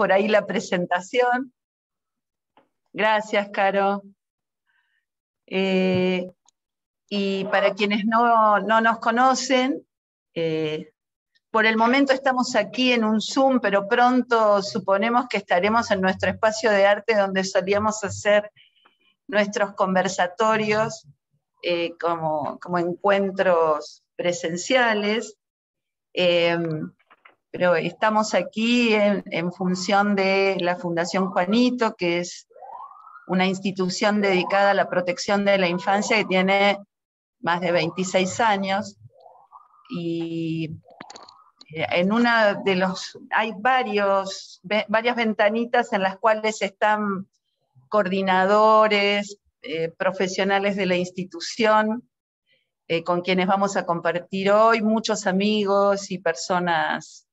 por ahí la presentación. Gracias, Caro. Y para quienes no nos conocen, por el momento estamos aquí en un Zoom, pero pronto suponemos que estaremos en nuestro espacio de arte donde solíamos hacer nuestros conversatorios como encuentros presenciales. Pero estamos aquí en función de la Fundación Juanito, que es una institución dedicada a la protección de la infancia que tiene más de 26 años, y en una de los, hay varias ventanitas en las cuales están coordinadores, profesionales de la institución, con quienes vamos a compartir hoy, muchos amigos y personas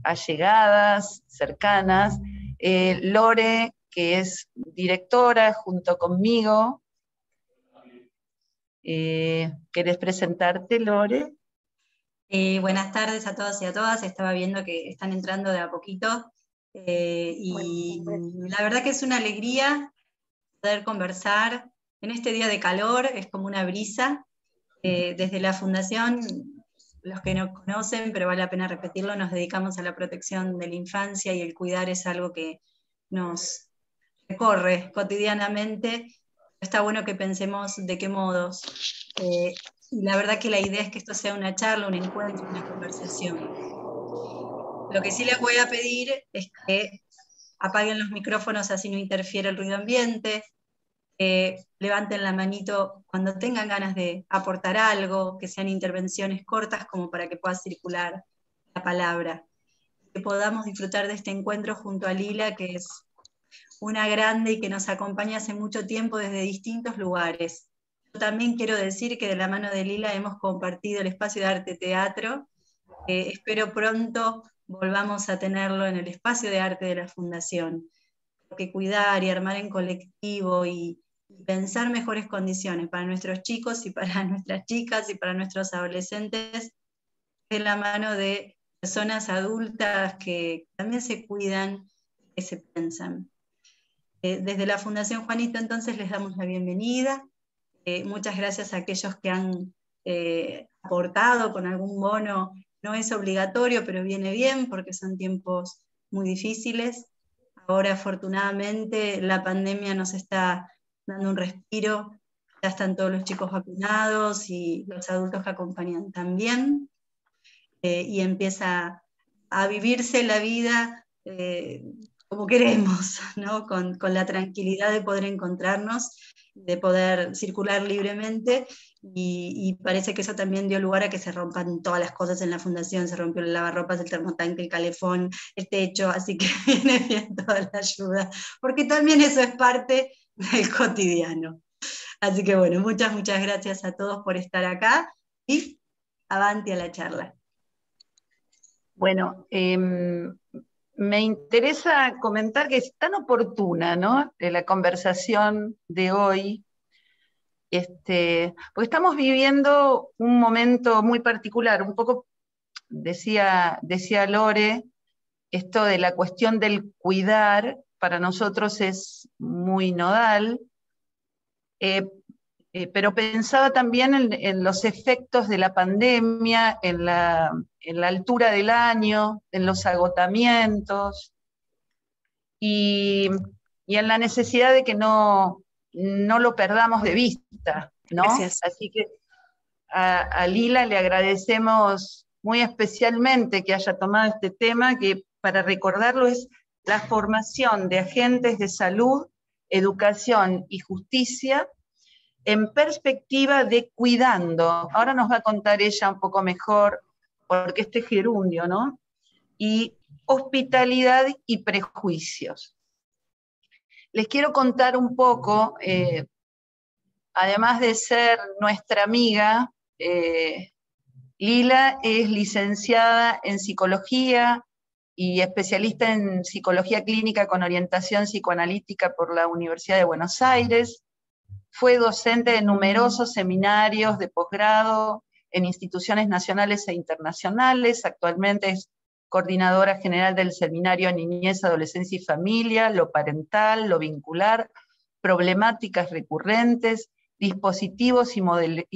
allegadas, cercanas. Lore, que es directora junto conmigo. ¿Querés presentarte, Lore? Buenas tardes a todos y a todas. Estaba viendo que están entrando de a poquito. Y la verdad que es una alegría poder conversar en este día de calor, es como una brisa. Desde la Fundación, los que no conocen, pero vale la pena repetirlo, nos dedicamos a la protección de la infancia y el cuidar es algo que nos recorre cotidianamente. Está bueno que pensemos de qué modos. Y la verdad que la idea es que esto sea una charla, un encuentro, una conversación. Lo que sí les voy a pedir es que apaguen los micrófonos así no interfiere el ruido ambiente, levanten la manito cuando tengan ganas de aportar algo, que sean intervenciones cortas como para que pueda circular la palabra. Que podamos disfrutar de este encuentro junto a Lila, que es una grande y que nos acompaña hace mucho tiempo desde distintos lugares. Yo también quiero decir que de la mano de Lila hemos compartido el espacio de arte teatro. Espero pronto volvamos a tenerlo en el espacio de arte de la Fundación, porque cuidar y armar en colectivo y pensar mejores condiciones para nuestros chicos y para nuestras chicas y para nuestros adolescentes de la mano de personas adultas que también se cuidan, que se piensan. Desde la Fundación Juanito entonces les damos la bienvenida. Muchas gracias a aquellos que han aportado con algún bono. No es obligatorio, pero viene bien porque son tiempos muy difíciles. Ahora afortunadamente la pandemia nos está dando un respiro, ya están todos los chicos vacunados y los adultos que acompañan también, y empieza a vivirse la vida como queremos, ¿no? Con la tranquilidad de poder encontrarnos, de poder circular libremente, y parece que eso también dio lugar a que se rompan todas las cosas en la Fundación. Se rompió el lavarropas, el termotanque, el calefón, el techo, así que viene bien toda la ayuda, porque también eso es parte del cotidiano. Así que bueno, muchas gracias a todos por estar acá, y avanti a la charla. Bueno, me interesa comentar que es tan oportuna, ¿no?, la conversación de hoy, porque estamos viviendo un momento muy particular. Un poco decía Lore, esto de la cuestión del cuidar para nosotros es muy nodal, pero pensaba también en los efectos de la pandemia, en la altura del año, en los agotamientos, y en la necesidad de que no lo perdamos de vista, ¿no? Gracias. Así que a Lila le agradecemos muy especialmente que haya tomado este tema, que para recordarlo es la formación de agentes de salud, educación y justicia en perspectiva de cuidando. Ahora nos va a contar ella un poco mejor, porque este gerundio, ¿no? Y hospitalidad y prejuicios. Les quiero contar un poco, además de ser nuestra amiga, Lila es licenciada en psicología y especialista en psicología clínica con orientación psicoanalítica por la Universidad de Buenos Aires. Fue docente de numerosos seminarios de posgrado en instituciones nacionales e internacionales. Actualmente es coordinadora general del Seminario Niñez, Adolescencia y Familia, lo parental, lo vincular, problemáticas recurrentes, dispositivos y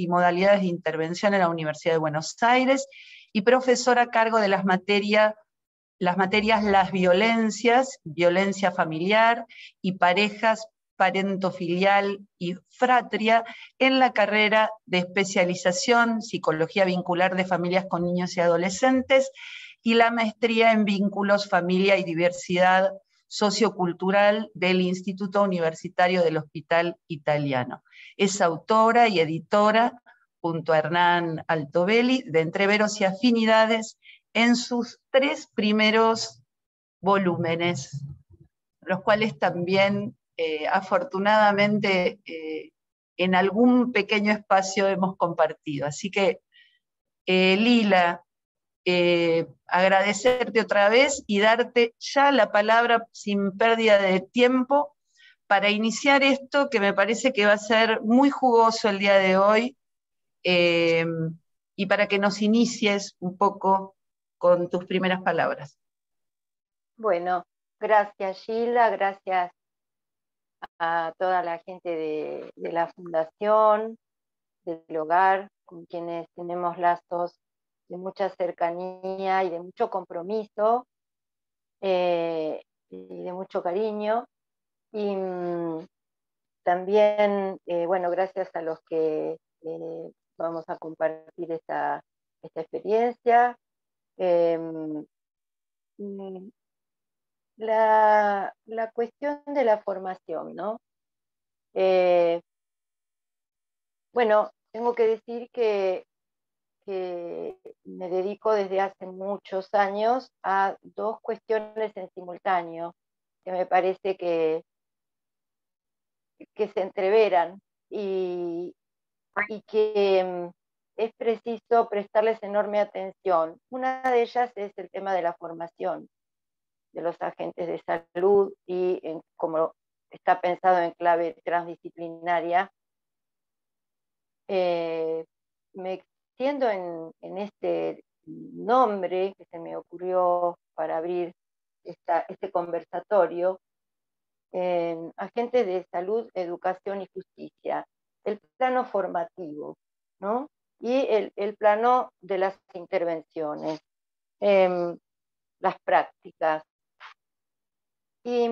modalidades de intervención en la Universidad de Buenos Aires, y profesora a cargo de las materias las violencias, violencia familiar y parejas, parentofilial y fratria, en la carrera de especialización Psicología Vincular de Familias con Niños y Adolescentes, y la maestría en Vínculos, Familia y Diversidad Sociocultural del Instituto Universitario del Hospital Italiano. Es autora y editora, junto a Hernán Altobelli, de Entreveros y Afinidades, en sus 3 primeros volúmenes, los cuales también afortunadamente en algún pequeño espacio hemos compartido. Así que, Lila, agradecerte otra vez y darte ya la palabra sin pérdida de tiempo para iniciar esto que me parece que va a ser muy jugoso el día de hoy, y para que nos inicies un poco con tus primeras palabras. Bueno, gracias Gilda, gracias a toda la gente de la Fundación, del Hogar, con quienes tenemos lazos de mucha cercanía y de mucho compromiso, y de mucho cariño. Y también, bueno, gracias a los que vamos a compartir esta experiencia. La cuestión de la formación, ¿no? Bueno, tengo que decir que me dedico desde hace muchos años a 2 cuestiones en simultáneo, que me parece que se entreveran y que es preciso prestarles enorme atención. Una de ellas es el tema de la formación de los agentes de salud y como está pensado en clave transdisciplinaria. Me extiendo en este nombre que se me ocurrió para abrir este conversatorio, agentes de salud, educación y justicia, el plano formativo, ¿no? Y el plano de las intervenciones, las prácticas. Y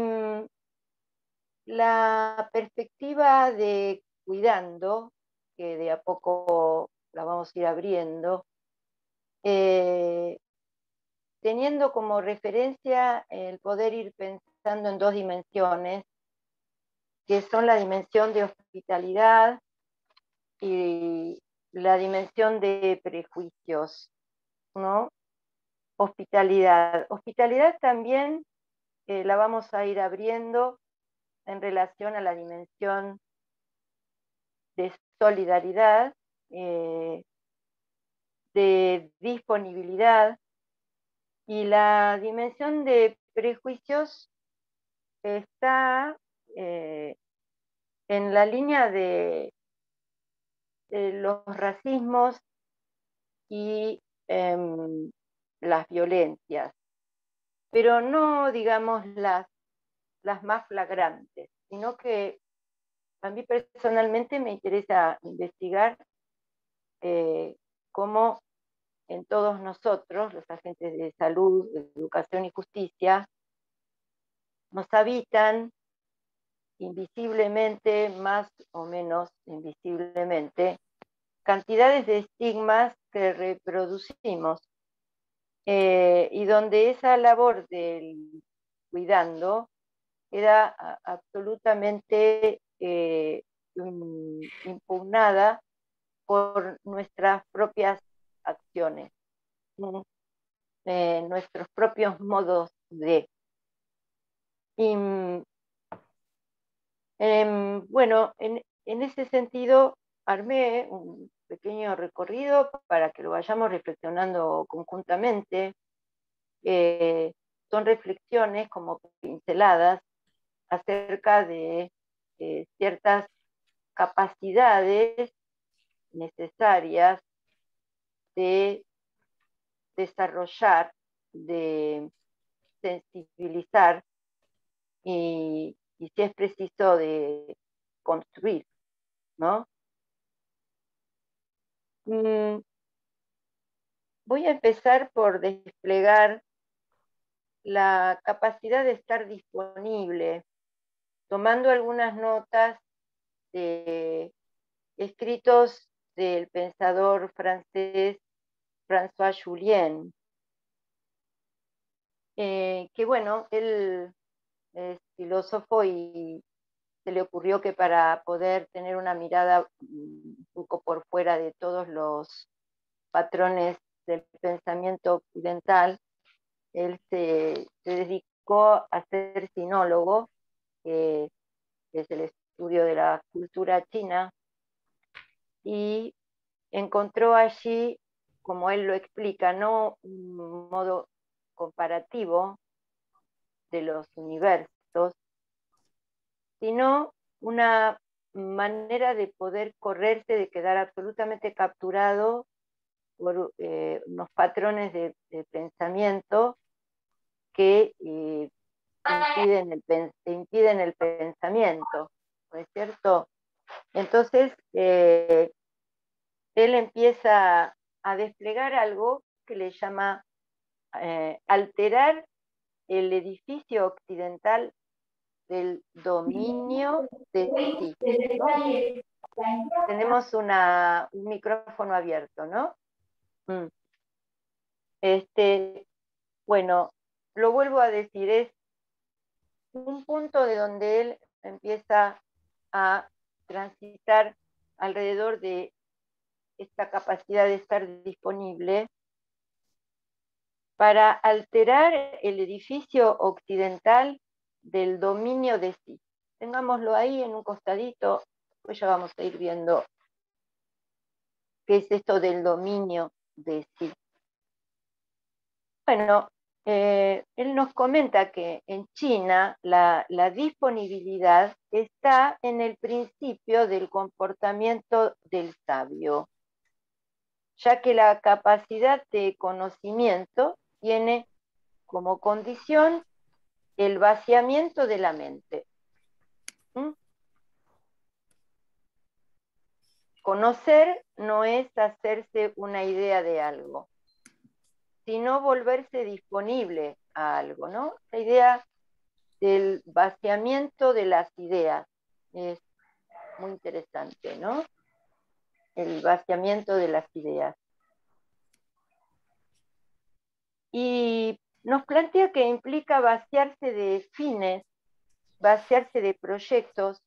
la perspectiva de cuidando, que de a poco la vamos a ir abriendo, teniendo como referencia el poder ir pensando en 2 dimensiones, que son la dimensión de hospitalidad y la dimensión de prejuicios, ¿no? Hospitalidad. Hospitalidad también la vamos a ir abriendo en relación a la dimensión de solidaridad, de disponibilidad, y la dimensión de prejuicios está en la línea de los racismos y las violencias, pero no digamos las más flagrantes, sino que a mí personalmente me interesa investigar cómo en todos nosotros, los agentes de salud, educación y justicia, nos habitan invisiblemente, más o menos invisiblemente, cantidades de estigmas que reproducimos, y donde esa labor del cuidando queda absolutamente impugnada por nuestras propias acciones, nuestros propios modos de. Y, bueno, en ese sentido armé un pequeño recorrido para que lo vayamos reflexionando conjuntamente. Son reflexiones como pinceladas acerca de ciertas capacidades necesarias de desarrollar de sensibilizar y si es preciso de construir, ¿no? Voy a empezar por desplegar la capacidad de estar disponible, tomando algunas notas de escritos del pensador francés François Jullien, que bueno, él es filósofo y se le ocurrió que para poder tener una mirada un poco por fuera de todos los patrones del pensamiento occidental, él se dedicó a ser sinólogo, que es el estudio de la cultura china, y encontró allí, como él lo explica, no un modo comparativo de los universos, sino una manera de poder correrse, de quedar absolutamente capturado por unos patrones de pensamiento que impiden el pensamiento, ¿no es cierto? Entonces, él empieza a desplegar algo que le llama alterar el edificio occidental del dominio de sí, ¿no? Tenemos un micrófono abierto, ¿no? Bueno, lo vuelvo a decir, es un punto de donde él empieza a transitar alrededor de esta capacidad de estar disponible para alterar el edificio occidental del dominio de sí. Tengámoslo ahí en un costadito, pues ya vamos a ir viendo qué es esto del dominio de sí. Bueno, él nos comenta que en China la disponibilidad está en el principio del comportamiento del sabio, ya que la capacidad de conocimiento tiene como condición el vaciamiento de la mente. Conocer no es hacerse una idea de algo, sino volverse disponible a algo, ¿no? La idea del vaciamiento de las ideas es muy interesante, ¿no? El vaciamiento de las ideas. Y nos plantea que implica vaciarse de fines, vaciarse de proyectos,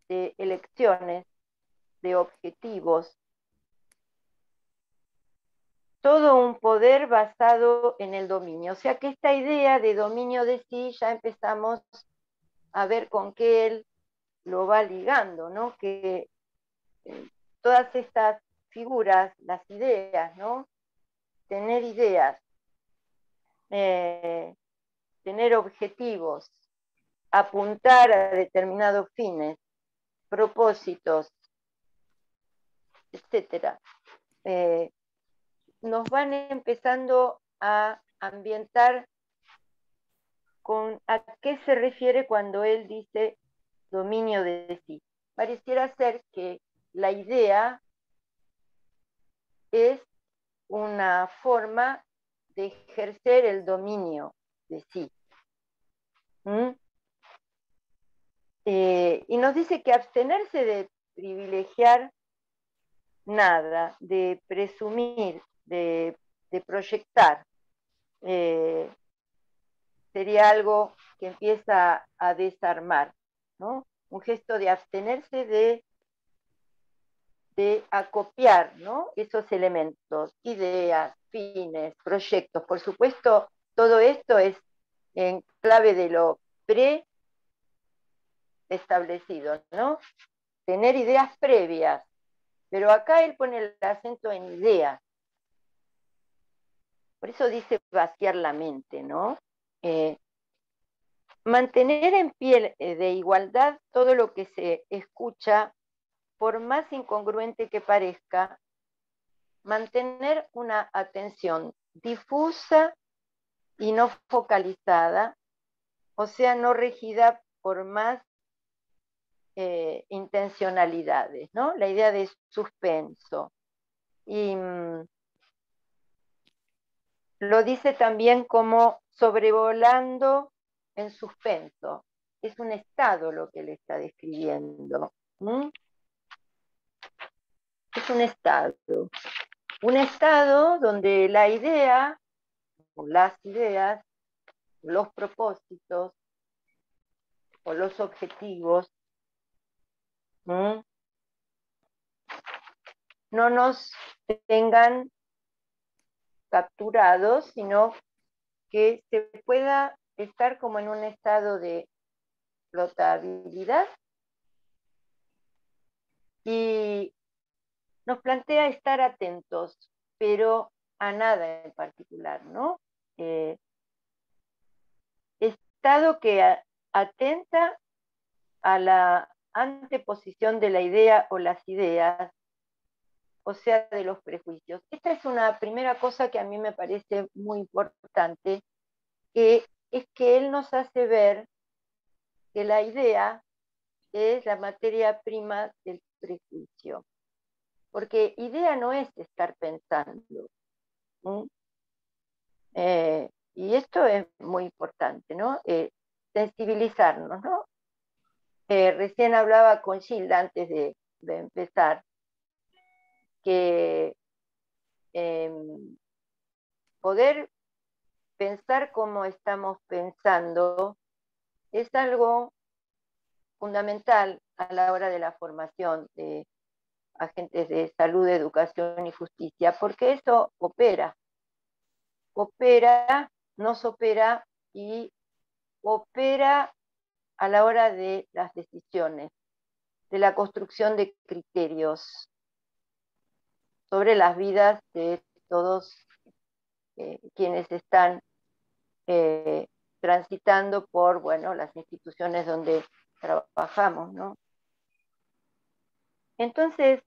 de elecciones, de objetivos, todo un poder basado en el dominio. O sea que esta idea de dominio de sí ya empezamos a ver con qué él lo va ligando, ¿no? Que todas estas figuras, las ideas, ¿no? Tener ideas, tener objetivos, apuntar a determinados fines, propósitos, etc. Nos van empezando a ambientar con a qué se refiere cuando él dice dominio de sí. Pareciera ser que la idea es una forma de ejercer el dominio de sí. Y nos dice que abstenerse de privilegiar nada, de presumir, de proyectar, sería algo que empieza a desarmar, ¿no? Un gesto de abstenerse de acopiar, ¿no? Esos elementos, ideas, fines, proyectos. Por supuesto, todo esto es en clave de lo preestablecido, ¿no? Tener ideas previas, pero acá él pone el acento en ideas. Por eso dice vaciar la mente, ¿no? Mantener en pie de igualdad todo lo que se escucha, por más incongruente que parezca, mantener una atención difusa y no focalizada, o sea, no regida por más intencionalidades, ¿no? La idea de suspenso. Y lo dice también como sobrevolando en suspenso. Es un estado lo que le está describiendo. Es un estado. Un estado donde la idea, o las ideas, los propósitos, o los objetivos, no nos tengan capturados, sino que se pueda estar como en un estado de flotabilidad, y nos plantea estar atentos, pero a nada en particular, ¿no? Estado que atenta a la anteposición de la idea o las ideas, o sea, de los prejuicios. Esta es una primera cosa que a mí me parece muy importante, que es que él nos hace ver que la idea es la materia prima del prejuicio. Porque idea no es estar pensando. Y esto es muy importante, ¿no? Sensibilizarnos, ¿no? Recién hablaba con Gilda antes de empezar, que poder pensar como estamos pensando es algo fundamental a la hora de la formación de agentes de salud, educación y justicia, porque eso nos opera y opera a la hora de las decisiones, de la construcción de criterios sobre las vidas de todos quienes están transitando por, bueno, las instituciones donde trabajamos, ¿no? Entonces,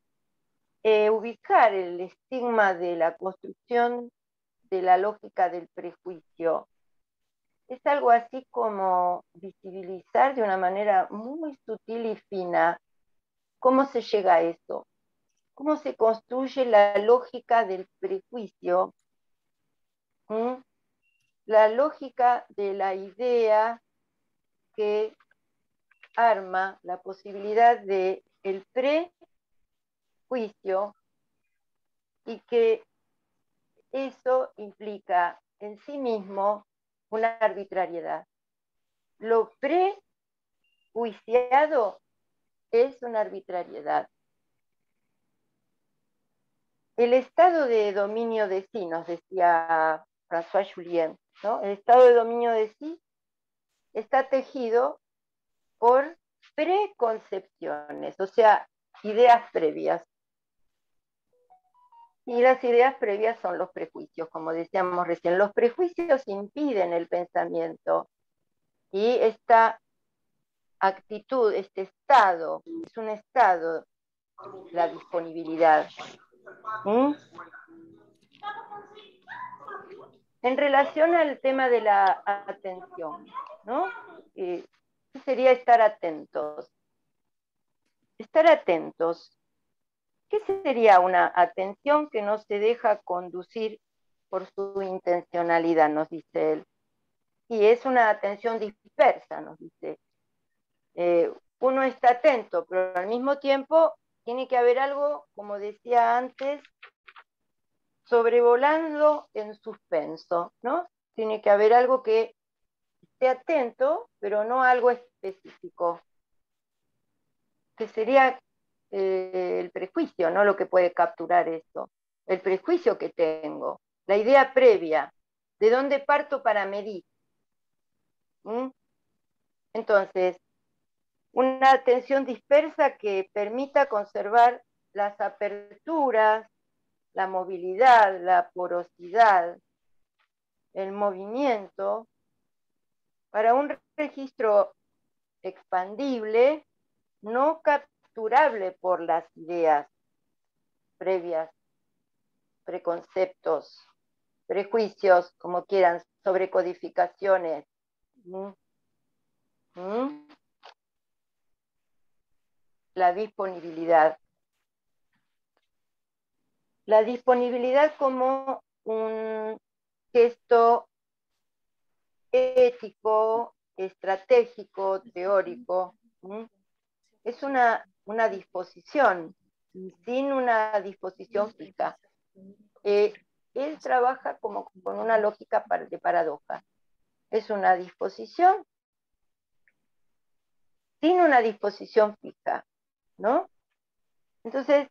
ubicar el estigma de la construcción de la lógica del prejuicio es algo así como visibilizar de una manera muy sutil y fina cómo se llega a eso, cómo se construye la lógica del prejuicio, la lógica de la idea que arma la posibilidad de el prejuicio, y que eso implica en sí mismo una arbitrariedad. Lo prejuiciado es una arbitrariedad. El estado de dominio de sí, nos decía François Julien, ¿no? El estado de dominio de sí está tejido por preconcepciones, o sea, ideas previas. Y las ideas previas son los prejuicios, como decíamos recién. Los prejuicios impiden el pensamiento, y esta actitud, este estado, es un estado, la disponibilidad. En relación al tema de la atención, ¿no? ¿Qué sería estar atentos? Estar atentos. ¿Qué sería una atención que no se deja conducir por su intencionalidad, nos dice él? Y es una atención dispersa, nos dice. Uno está atento, pero al mismo tiempo tiene que haber algo, como decía antes, sobrevolando en suspenso, ¿no? Tiene que haber algo que esté atento, pero no algo específico, que sería el prejuicio, ¿no? Lo que puede capturar esto. El prejuicio que tengo, la idea previa, de dónde parto para medir. Entonces, una atención dispersa que permita conservar las aperturas, la movilidad, la porosidad, el movimiento, para un registro expandible, no capturable por las ideas previas, preconceptos, prejuicios, como quieran sobre codificaciones. La disponibilidad. La disponibilidad como un gesto ético, estratégico, teórico. Es una disposición, sin una disposición fija. Él trabaja como con una lógica de paradoja. Es una disposición sin una disposición fija, ¿no? Entonces,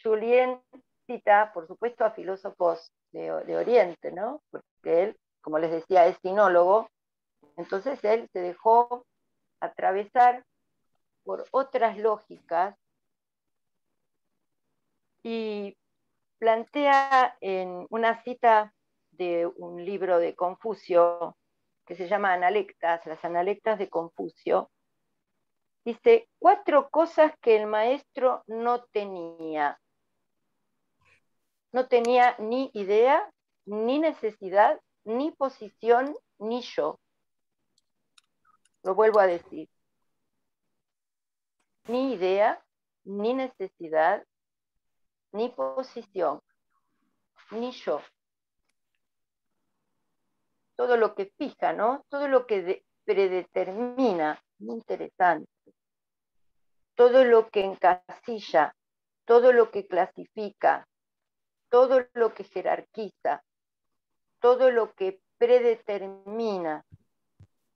Julien cita, por supuesto, a filósofos de Oriente, ¿no? Porque él, como les decía, es sinólogo, entonces él se dejó atravesar por otras lógicas y plantea en una cita de un libro de Confucio que se llama Analectas, las Analectas de Confucio, dice 4 cosas que el maestro no tenía. No tenía ni idea, ni necesidad, ni posición, ni yo. Lo vuelvo a decir. Ni idea, ni necesidad, ni posición, ni yo. Todo lo que fija, ¿no? Todo lo que predetermina, muy interesante. Todo lo que encasilla, todo lo que clasifica, todo lo que jerarquiza, todo lo que predetermina.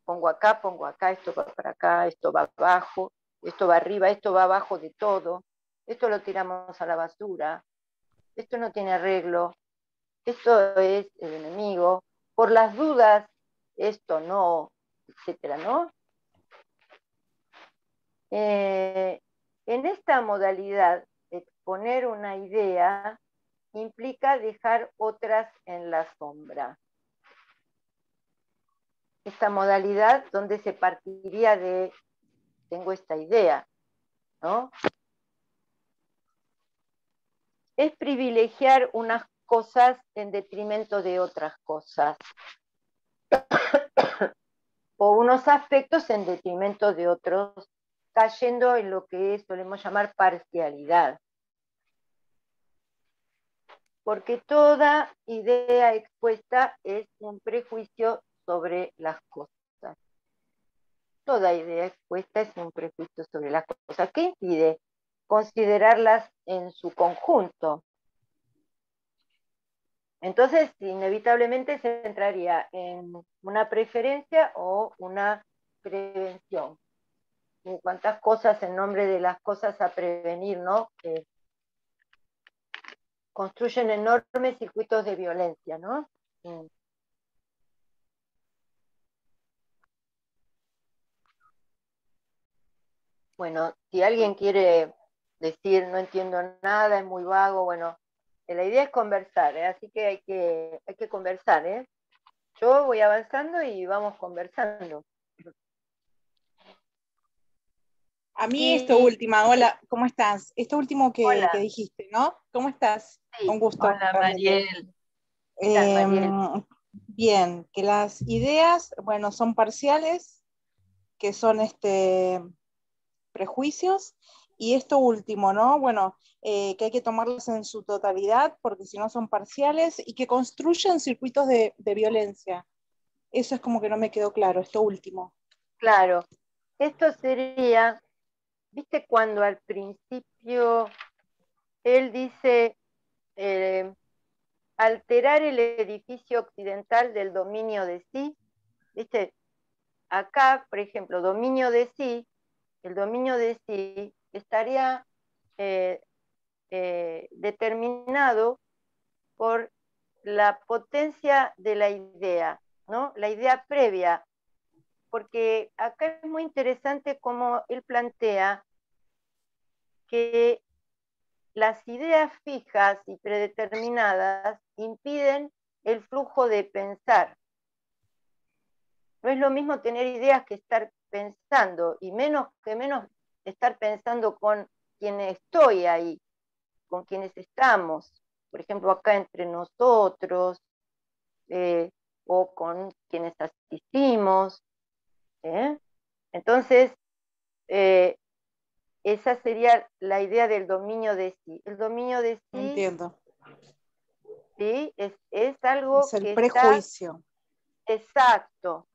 Pongo acá, esto va para acá, esto va abajo, esto va arriba, esto va abajo de todo, esto lo tiramos a la basura, esto no tiene arreglo, esto es el enemigo, por las dudas, esto no, etcétera, ¿no? En esta modalidad, exponer una idea implica dejar otras en la sombra. Esta modalidad donde se partiría de, tengo esta idea, ¿no? Es privilegiar unas cosas en detrimento de otras cosas, o unos aspectos en detrimento de otros, cayendo en lo que solemos llamar parcialidad. Porque toda idea expuesta es un prejuicio sobre las cosas. Toda idea expuesta es un prejuicio sobre las cosas. ¿Qué impide considerarlas en su conjunto? Entonces, inevitablemente se entraría en una preferencia o una prevención. Y cuántas cosas en nombre de las cosas a prevenir, ¿no? Que construyen enormes circuitos de violencia, ¿no? Bueno, si alguien quiere decir no entiendo nada, es muy vago, bueno, la idea es conversar, ¿eh? Así que hay que conversar, ¿eh? Yo voy avanzando y vamos conversando. A mí esto último, hola, ¿cómo estás? Esto último que dijiste, ¿no? ¿Cómo estás? Sí. Con gusto. Hola, Mariel. Bien, que las ideas, bueno, son parciales, que son prejuicios, y esto último, ¿no? Bueno, que hay que tomarlas en su totalidad, porque si no son parciales, y que construyen circuitos de violencia. Eso es como que no me quedó claro, esto último. Claro, esto sería, ¿viste cuando al principio él dice alterar el edificio occidental del dominio de sí? ¿Viste? Acá, por ejemplo, dominio de sí, el dominio de sí estaría determinado por la potencia de la idea, ¿no? La idea previa, porque acá es muy interesante cómo él plantea que las ideas fijas y predeterminadas impiden el flujo de pensar. No es lo mismo tener ideas que estar pensando, y menos estar pensando con quienes estoy ahí, con quienes estamos, por ejemplo, acá entre nosotros, o con quienes asistimos. Entonces, esa sería la idea del dominio de sí. El dominio de sí, entiendo. ¿sí? Es algo Es el que prejuicio. está exacto,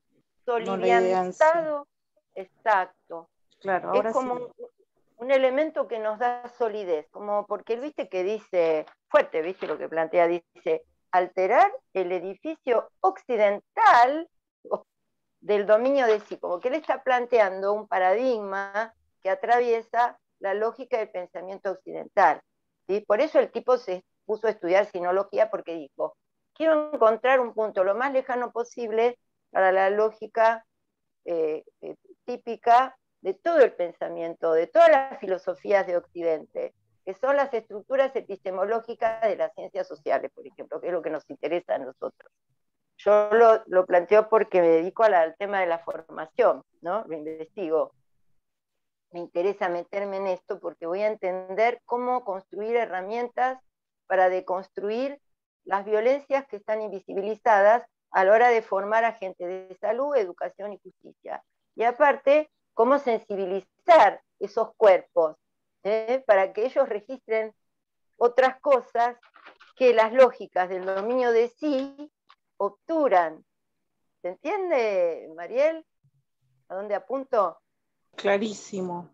No la idea en sí. soliviantado, exacto. Claro, Es ahora como sí. un elemento que nos da solidez, como porque viste que dice, fuerte, viste lo que plantea, dice, alterar el edificio occidental del dominio de sí, como que él está planteando un paradigma que atraviesa la lógica del pensamiento occidental. ¿Sí? Por eso el tipo se puso a estudiar sinología, porque dijo, quiero encontrar un punto lo más lejano posible para la lógica típica de todo el pensamiento, de todas las filosofías de Occidente, que son las estructuras epistemológicas de las ciencias sociales, por ejemplo, que es lo que nos interesa a nosotros. Yo lo planteo porque me dedico al tema de la formación, ¿no? Lo investigo. Me interesa meterme en esto porque voy a entender cómo construir herramientas para deconstruir las violencias que están invisibilizadas a la hora de formar agentes de salud, educación y justicia. Y aparte, cómo sensibilizar esos cuerpos, para que ellos registren otras cosas que las lógicas del dominio de sí obturan. ¿Se entiende, Mariel? ¿A dónde apunto? Clarísimo.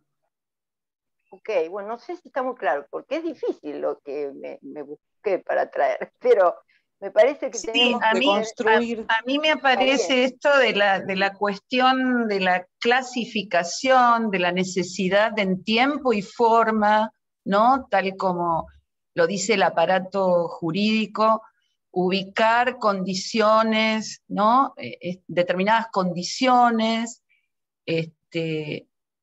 Ok, bueno, no sé si está muy claro, porque es difícil lo que me busqué para traer, pero me parece que Sí, tenemos a que mí, ser... a mí me Está bien. aparece esto de la cuestión de la clasificación, de la necesidad en tiempo y forma, ¿no? Tal como lo dice el aparato jurídico, ubicar condiciones, ¿no? Determinadas condiciones,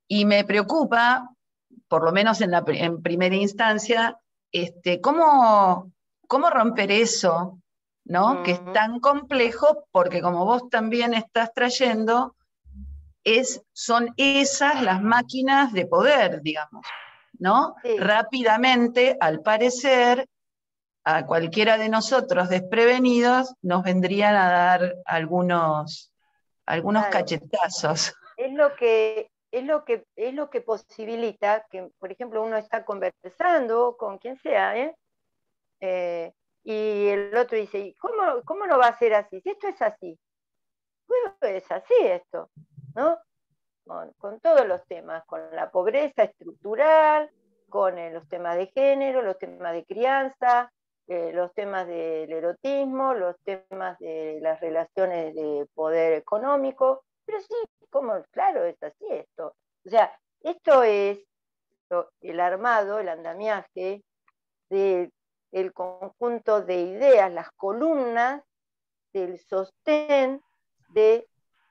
y me preocupa, por lo menos en primera instancia, cómo romper eso, ¿no? Que es tan complejo, porque como vos también estás trayendo, son esas las máquinas de poder, digamos, ¿no? Sí, Rápidamente, al parecer, a cualquiera de nosotros desprevenidos, nos vendrían a dar algunos claro. cachetazos. Es lo que posibilita que, por ejemplo, uno está conversando con quien sea, y el otro dice, ¿y cómo no va a ser así? Si esto es así, bueno, es así esto, ¿no? Con todos los temas, con la pobreza estructural, con los temas de género, los temas de crianza, los temas del erotismo, los temas de las relaciones de poder económico, pero sí, claro, es así esto. O sea, esto es el armado, el andamiaje del conjunto de ideas, las columnas del sostén de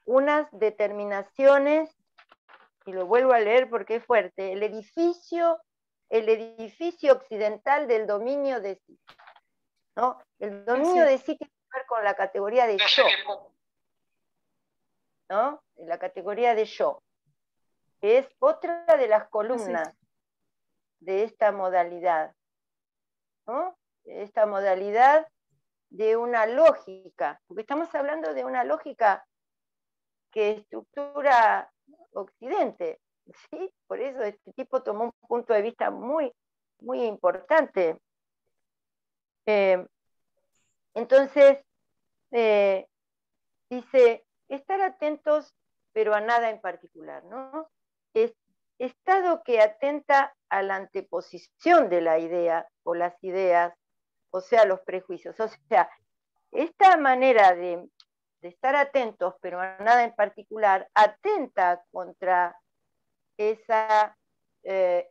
unas determinaciones, y lo vuelvo a leer porque es fuerte, el edificio occidental del dominio de sí, ¿no? El dominio de sí tiene que ver con la categoría de yo, ¿no? La categoría de yo, que es otra de las columnas de esta modalidad, ¿no? Esta modalidad de una lógica, porque estamos hablando de una lógica que estructura Occidente, ¿sí? Por eso este tipo tomó un punto de vista muy, muy importante. Entonces, dice, estar atentos, pero a nada en particular, ¿no? Es estado que atenta a la anteposición de la idea o las ideas, o sea, los prejuicios. O sea, esta manera de estar atentos, pero a nada en particular, atenta contra ese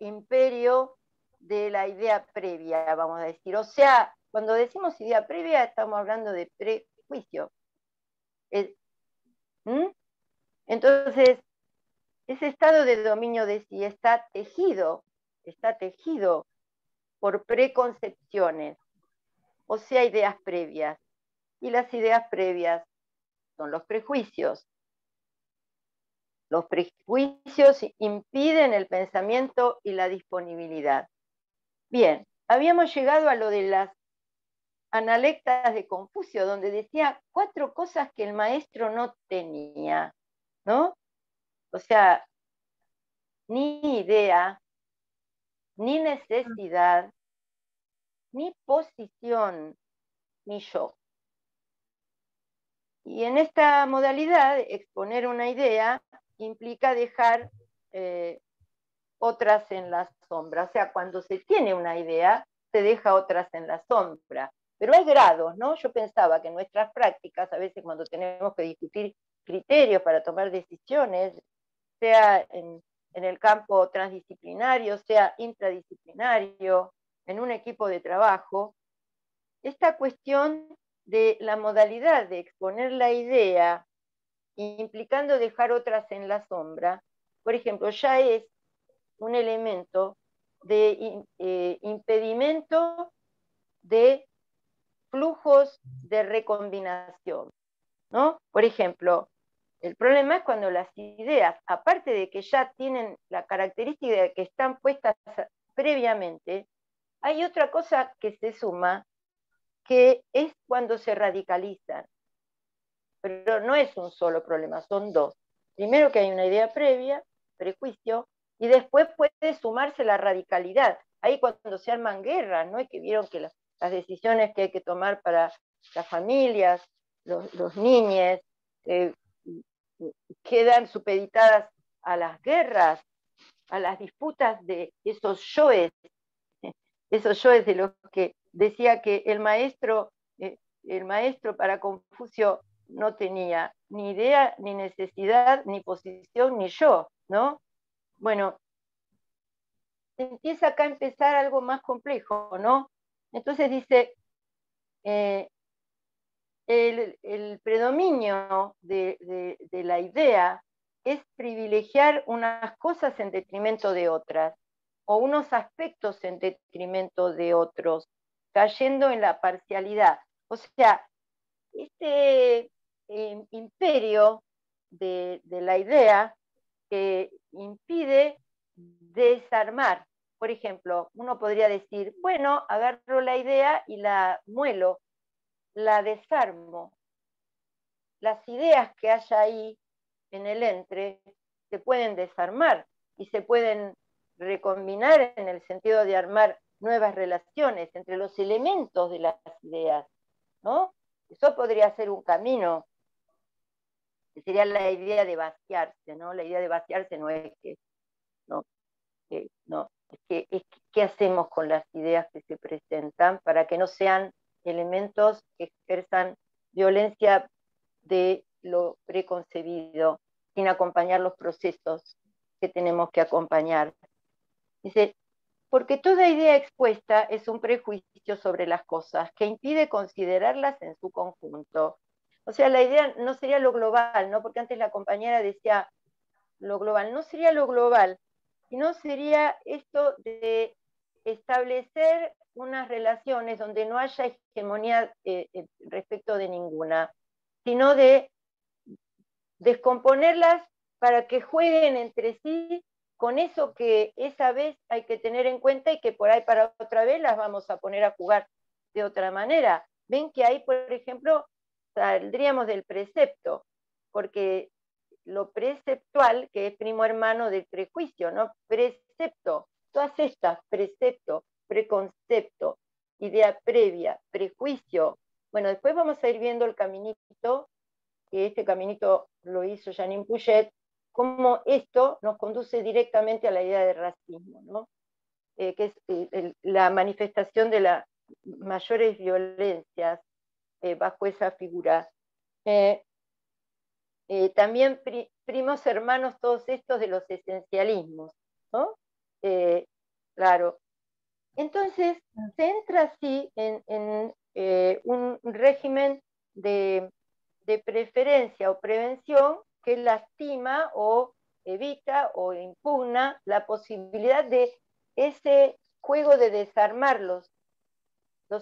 imperio de la idea previa, vamos a decir. O sea, cuando decimos idea previa, estamos hablando de prejuicio. Entonces, ese estado de dominio de sí está tejido por preconcepciones, o sea, ideas previas. Y las ideas previas son los prejuicios. Los prejuicios impiden el pensamiento y la disponibilidad. Bien, habíamos llegado a lo de las Analectas de Confucio, donde decía 4 cosas que el maestro no tenía, ¿no? O sea, ni idea, ni necesidad, ni posición, ni yo. Y en esta modalidad, exponer una idea implica dejar otras en la sombra. O sea, cuando se tiene una idea, se deja otras en la sombra. Pero hay grados, ¿no? Yo pensaba que en nuestras prácticas, a veces cuando tenemos que discutir criterios para tomar decisiones, sea en el campo transdisciplinario, sea intradisciplinario, en un equipo de trabajo, esta cuestión de la modalidad de exponer la idea, implicando dejar otras en la sombra, por ejemplo, ya es un elemento de impedimento de flujos de recombinación, ¿no? Por ejemplo, el problema es cuando las ideas, aparte de que ya tienen la característica de que están puestas previamente, hay otra cosa que se suma, que es cuando se radicalizan. Pero no es un solo problema, son dos. Primero que hay una idea previa, prejuicio, y después puede sumarse la radicalidad. Ahí cuando se arman guerras, ¿no? Y que vieron que las decisiones que hay que tomar para las familias, los niños, quedan supeditadas a las guerras, a las disputas de esos yoes de los que decía que el maestro para Confucio no tenía ni idea, ni necesidad, ni posición, ni yo, ¿no? Bueno, empieza acá a empezar algo más complejo, ¿no? Entonces dice, el predominio de la idea es privilegiar unas cosas en detrimento de otras, o unos aspectos en detrimento de otros, cayendo en la parcialidad. O sea, este imperio de la idea que impide desarmar. Por ejemplo, uno podría decir, bueno, agarro la idea y la muelo, la desarmo. Las ideas que haya ahí en el entre se pueden desarmar y se pueden recombinar en el sentido de armar nuevas relaciones entre los elementos de las ideas, ¿no? Eso podría ser un camino, que sería la idea de vaciarse, ¿no? La idea de vaciarse no es que, no, no, es que ¿qué hacemos con las ideas que se presentan para que no sean elementos que ejerzan violencia de lo preconcebido, sin acompañar los procesos que tenemos que acompañar? Dice, porque toda idea expuesta es un prejuicio sobre las cosas que impide considerarlas en su conjunto. O sea, la idea no sería lo global, ¿no? Porque antes la compañera decía lo global, no sería lo global, sino sería esto de establecer unas relaciones donde no haya hegemonía respecto de ninguna, sino de descomponerlas para que jueguen entre sí con eso que esa vez hay que tener en cuenta y que por ahí para otra vez las vamos a poner a jugar de otra manera. Ven que ahí, por ejemplo, saldríamos del precepto, porque lo preceptual, que es primo hermano del prejuicio, ¿no? Precepto, todas estas, precepto, preconcepto, idea previa, prejuicio. Bueno, después vamos a ir viendo el caminito, que este caminito lo hizo Janine Puget, cómo esto nos conduce directamente a la idea de racismo, ¿no? Que es la manifestación de las mayores violencias bajo esa figura. También primos hermanos todos estos de los esencialismos, ¿no? Claro. Entonces, se entra así en un régimen de preferencia o prevención que lastima o evita o impugna la posibilidad de ese juego de desarmar los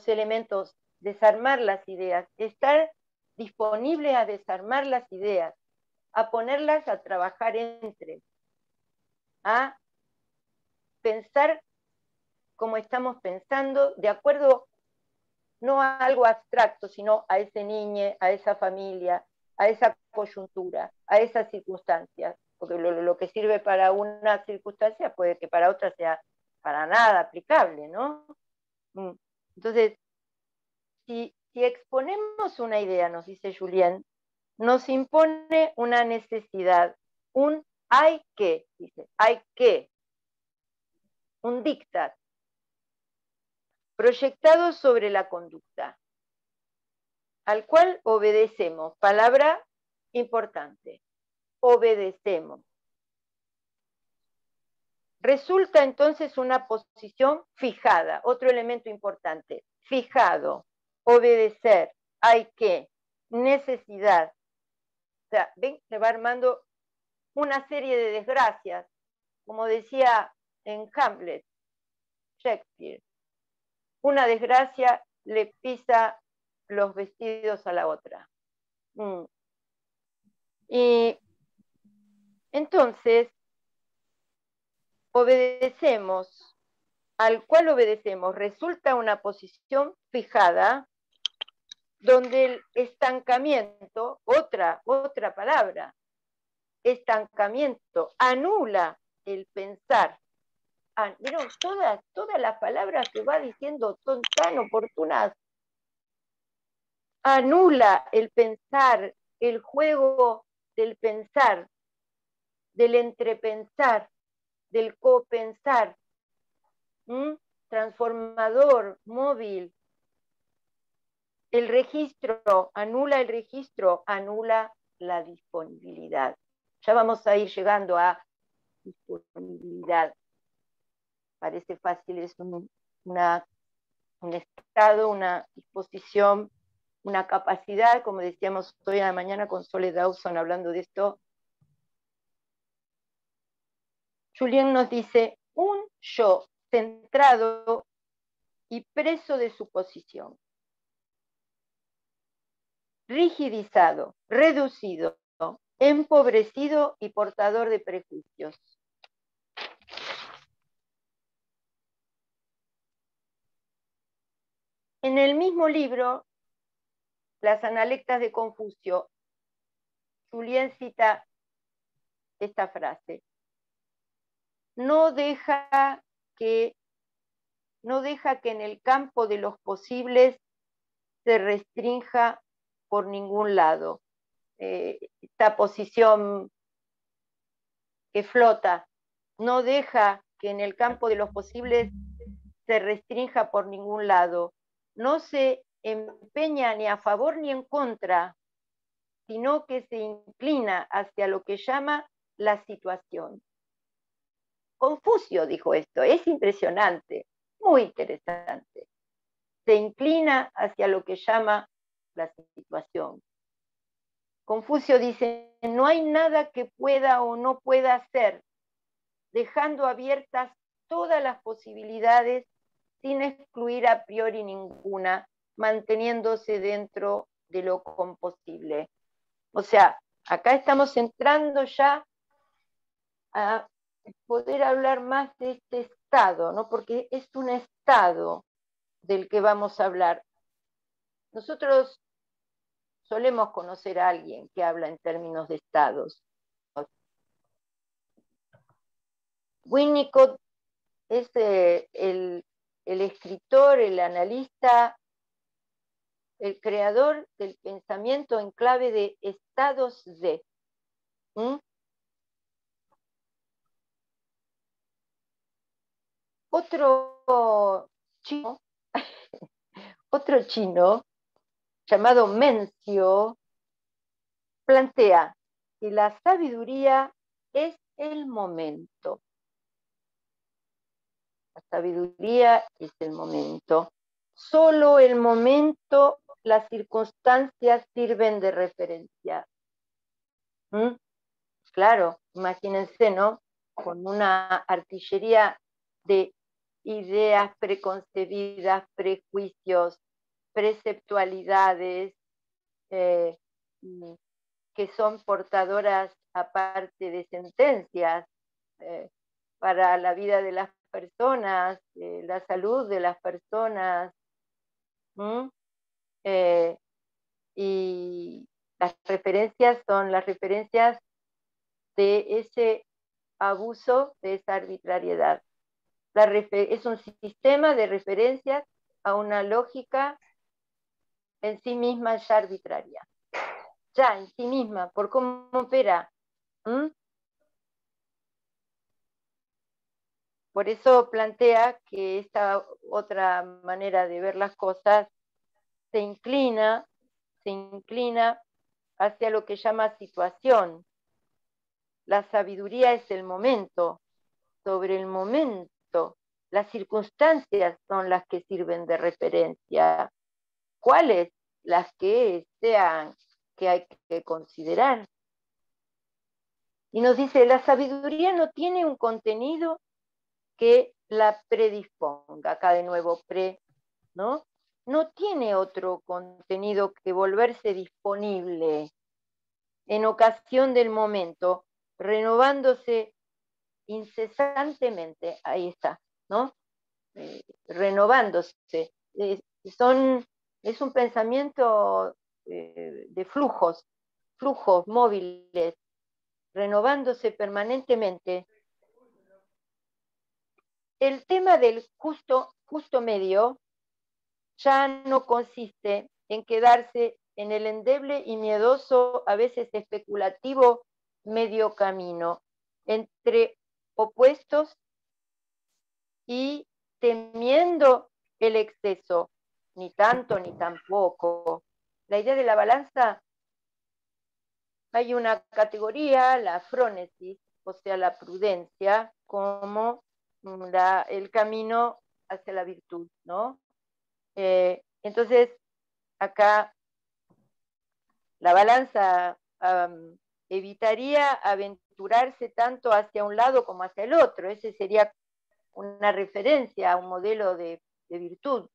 elementos, desarmar las ideas, estar disponible a desarmar las ideas, a ponerlas a trabajar entre, a pensar como estamos pensando, de acuerdo no a algo abstracto, sino a ese niño, a esa familia, a esa coyuntura, a esas circunstancias, porque lo que sirve para una circunstancia puede que para otra sea para nada aplicable, ¿no? Entonces, si exponemos una idea, nos dice Julien, nos impone una necesidad, un hay que, dice, hay que, un dictat, proyectado sobre la conducta, al cual obedecemos. Palabra importante, obedecemos. Resulta entonces una posición fijada, otro elemento importante, fijado, obedecer, hay que, necesidad. O sea, ven, se va armando una serie de desgracias, como decía en Hamlet, Shakespeare. Una desgracia le pisa los vestidos a la otra. Y entonces, obedecemos, al cual obedecemos, resulta una posición fijada, donde el estancamiento, otra palabra, estancamiento, anula el pensar. ¿Vieron? Todas las palabras que va diciendo son tan oportunas. Anula el pensar, el juego del pensar, del entrepensar, del copensar, transformador, móvil. El registro, anula la disponibilidad. Ya vamos a ir llegando a disponibilidad. Parece fácil, es un estado, una disposición, una capacidad, como decíamos hoy a la mañana con Sole Dawson hablando de esto. Julien nos dice, un yo centrado y preso de su posición, rigidizado, reducido, empobrecido y portador de prejuicios. En el mismo libro, Las Analectas de Confucio, Julien cita esta frase: no deja que en el campo de los posibles se restrinja por ningún lado. Esta posición que flota, no deja que en el campo de los posibles se restrinja por ningún lado. No se empeña ni a favor ni en contra, sino que se inclina hacia lo que llama la situación. Confucio dijo esto, es impresionante, muy interesante. Se inclina hacia lo que llama la situación. Confucio dice, no hay nada que pueda o no pueda hacer, dejando abiertas todas las posibilidades sin excluir a priori ninguna, manteniéndose dentro de lo composible. O sea, acá estamos entrando ya a poder hablar más de este estado, ¿no? Porque es un estado del que vamos a hablar. Nosotros solemos conocer a alguien que habla en términos de estados. Winnicott es el escritor, el analista, el creador del pensamiento en clave de estados de. Otro chino llamado Mencio plantea que la sabiduría es el momento. La sabiduría es el momento. Solo el momento, las circunstancias sirven de referencia. Claro, imagínense, ¿no? Con una artillería de ideas preconcebidas, prejuicios, preceptualidades, que son portadoras aparte de sentencias para la vida de las personas, la salud de las personas, Y las referencias son las referencias de ese abuso, de esa arbitrariedad. Es un sistema de referencias a una lógica en sí misma ya arbitraria. Ya en sí misma, por cómo opera. Por eso plantea que esta otra manera de ver las cosas se inclina hacia lo que llama situación. La sabiduría es el momento, sobre el momento. Las circunstancias son las que sirven de referencia. ¿Cuáles? Las que sean que hay que considerar. Y nos dice, la sabiduría no tiene un contenido que la predisponga. Acá de nuevo, ¿no? No tiene otro contenido que volverse disponible en ocasión del momento, renovándose incesantemente. Ahí está, ¿no? Renovándose. Es un pensamiento de flujos móviles, renovándose permanentemente. El tema del justo medio ya no consiste en quedarse en el endeble y miedoso, a veces especulativo, medio camino, entre opuestos y temiendo el exceso, ni tanto ni tampoco. La idea de la balanza, hay una categoría, la frónesis, o sea, la prudencia, como el camino hacia la virtud, ¿no? Entonces, acá la balanza evitaría aventurarse tanto hacia un lado como hacia el otro. Ese sería una referencia a un modelo de virtud,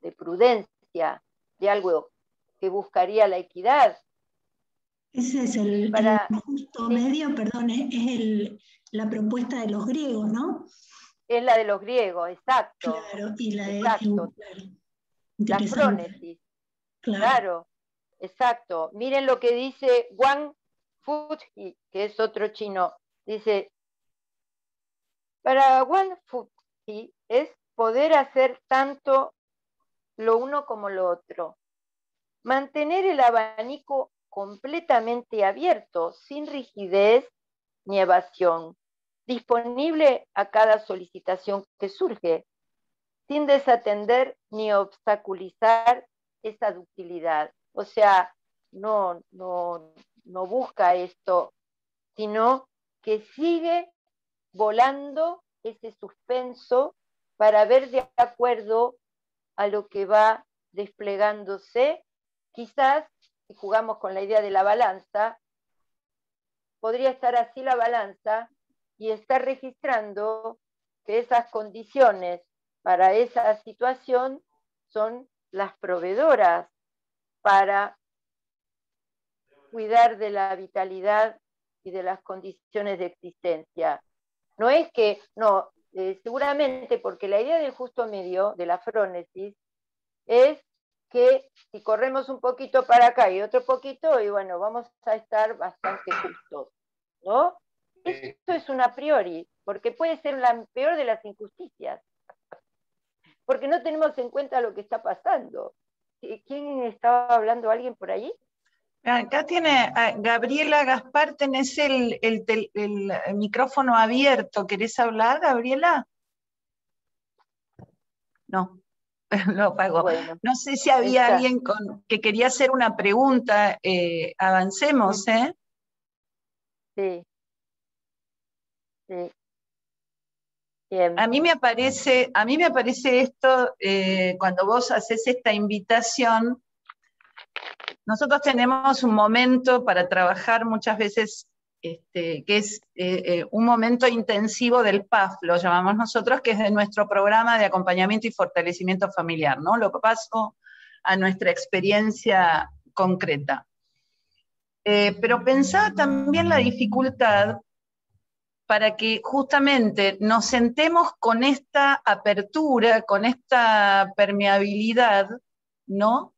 de prudencia, de algo que buscaría la equidad. Ese es el justo medio, perdón, es la propuesta de los griegos, ¿no? Es la de los griegos, exacto. Claro, y la exacto. La frónesis. Claro, exacto. Miren lo que dice Wang Fuji, que es otro chino. Dice, para Wang Fuji es poder hacer tanto lo uno como lo otro. Mantener el abanico completamente abierto, sin rigidez ni evasión, disponible a cada solicitación que surge, sin desatender ni obstaculizar esa ductilidad. O sea, no busca esto, sino que sigue volando ese suspenso para ver de acuerdo a lo que va desplegándose. Quizás, si jugamos con la idea de la balanza, podría estar así la balanza y estar registrando que esas condiciones para esa situación son las proveedoras para cuidar de la vitalidad y de las condiciones de existencia. No es que, no, seguramente porque la idea del justo medio, de la frónesis, es que si corremos un poquito para acá y otro poquito, y bueno, vamos a estar bastante justos, ¿no? Esto es un a priori, porque puede ser la peor de las injusticias, porque no tenemos en cuenta lo que está pasando. ¿Quién estaba hablando? ¿Alguien por ahí? Acá tiene Gabriela Gaspar, tenés el micrófono abierto. ¿Querés hablar, Gabriela? No, lo apagó. Bueno, no sé si había alguien que quería hacer una pregunta. Avancemos, ¿eh? Sí. Sí. Bien. A mí me aparece esto, cuando vos haces esta invitación. Nosotros tenemos un momento para trabajar muchas veces, que es un momento intensivo del PAF, lo llamamos nosotros, que es de nuestro programa de acompañamiento y fortalecimiento familiar, ¿no? Lo paso a nuestra experiencia concreta. Pero pensaba también la dificultad para que justamente nos sentemos con esta apertura, con esta permeabilidad, ¿no?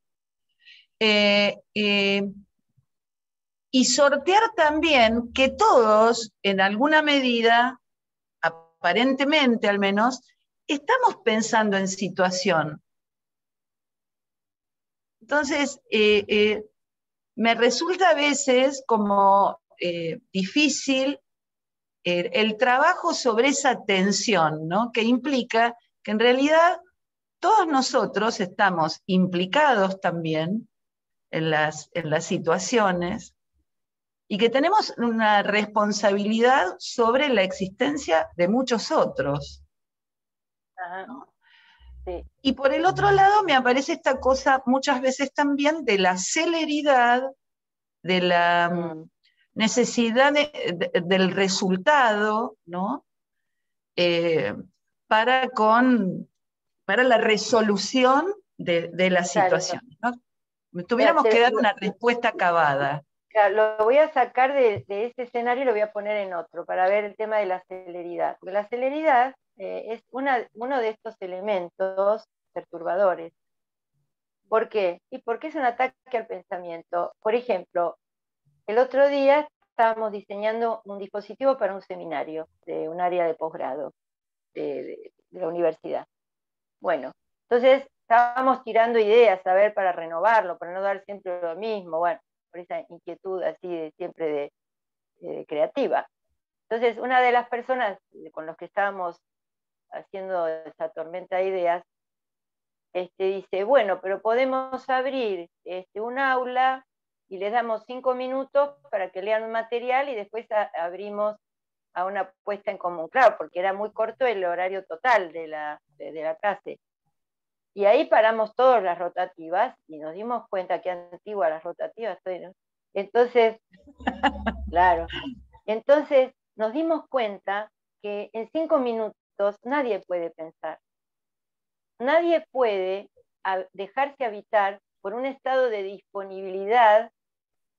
Y sortear también que todos, en alguna medida, aparentemente al menos, estamos pensando en situación. Entonces, me resulta a veces como difícil el trabajo sobre esa tensión, ¿no? Que implica que en realidad todos nosotros estamos implicados también en las situaciones y que tenemos una responsabilidad sobre la existencia de muchos otros. ¿No? Sí. Y por el otro lado me aparece esta cosa muchas veces también de la celeridad, de la necesidad del resultado, ¿no? Para la resolución de las situaciones, ¿no? Tuviéramos que dar una respuesta acabada. Claro, lo voy a sacar de ese escenario y lo voy a poner en otro, para ver el tema de la celeridad. Porque la celeridad es uno de estos elementos perturbadores. ¿Por qué? Y porque es un ataque al pensamiento. Por ejemplo, el otro día estábamos diseñando un dispositivo para un seminario de un área de posgrado de la universidad. Bueno, entonces estábamos tirando ideas, a ver, para renovarlo, para no dar siempre lo mismo, bueno, por esa inquietud así de siempre de creativa. Entonces, una de las personas con los que estábamos haciendo esa tormenta de ideas, dice, bueno, pero podemos abrir un aula y les damos 5 minutos para que lean un material y después abrimos a una puesta en común. Claro, porque era muy corto el horario total de la clase. Y ahí paramos todas las rotativas y nos dimos cuenta que antiguas las rotativas estoy, ¿no? Entonces, claro, entonces nos dimos cuenta que en 5 minutos nadie puede pensar. Nadie puede dejarse habitar por un estado de disponibilidad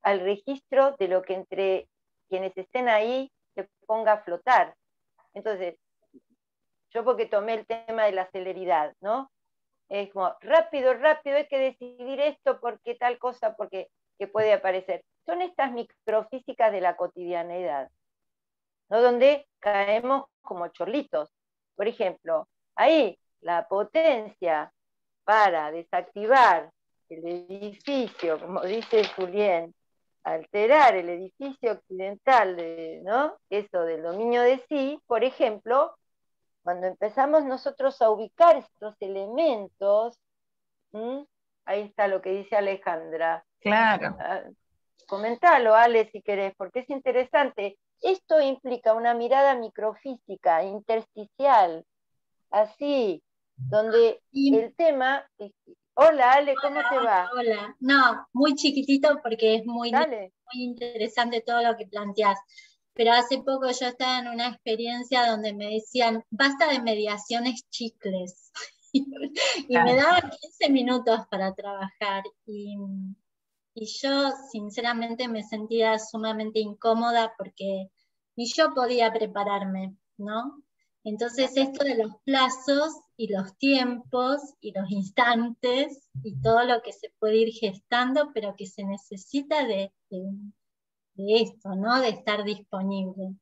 al registro de lo que entre quienes estén ahí se ponga a flotar. Entonces, yo porque tomé el tema de la celeridad, ¿no? Es como, rápido, rápido, hay que decidir esto porque tal cosa, porque que puede aparecer. Son estas microfísicas de la cotidianeidad, ¿no? Donde caemos como chorlitos. Por ejemplo, ahí la potencia para desactivar el edificio, como dice Julien, alterar el edificio occidental, ¿no? Eso del dominio de sí, por ejemplo, cuando empezamos nosotros a ubicar estos elementos, ahí está lo que dice Alejandra. Claro. Comentalo, Ale, si querés, porque es interesante. Esto implica una mirada microfísica, intersticial, así, donde el tema... Hola, Ale, ¿cómo te va? Hola, no, muy chiquitito porque es muy Dale. Muy interesante todo lo que planteás. Pero hace poco yo estaba en una experiencia donde me decían, basta de mediaciones chicles. Y me daban 15 minutos para trabajar. Y yo sinceramente me sentía sumamente incómoda porque ni yo podía prepararme, ¿no? Entonces esto de los plazos y los tiempos y los instantes y todo lo que se puede ir gestando, pero que se necesita de esto, ¿no? De estar disponible.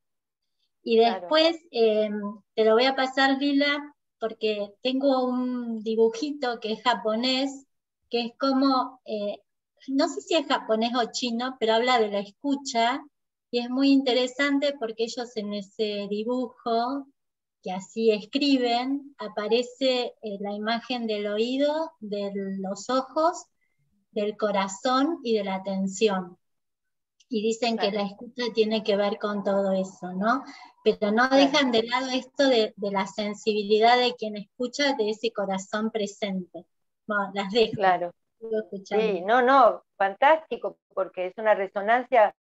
Y después, te lo voy a pasar, Lila, porque tengo un dibujito que es japonés, que es como, no sé si es japonés o chino, pero habla de la escucha, y es muy interesante porque ellos en ese dibujo, que así escriben, aparece la imagen del oído, de los ojos, del corazón y de la atención. Y dicen que la escucha tiene que ver con todo eso, ¿no? Pero no dejan de lado esto de la sensibilidad de quien escucha, de ese corazón presente. Bueno, las dejo. Claro. Sí, no, fantástico, porque es una resonancia.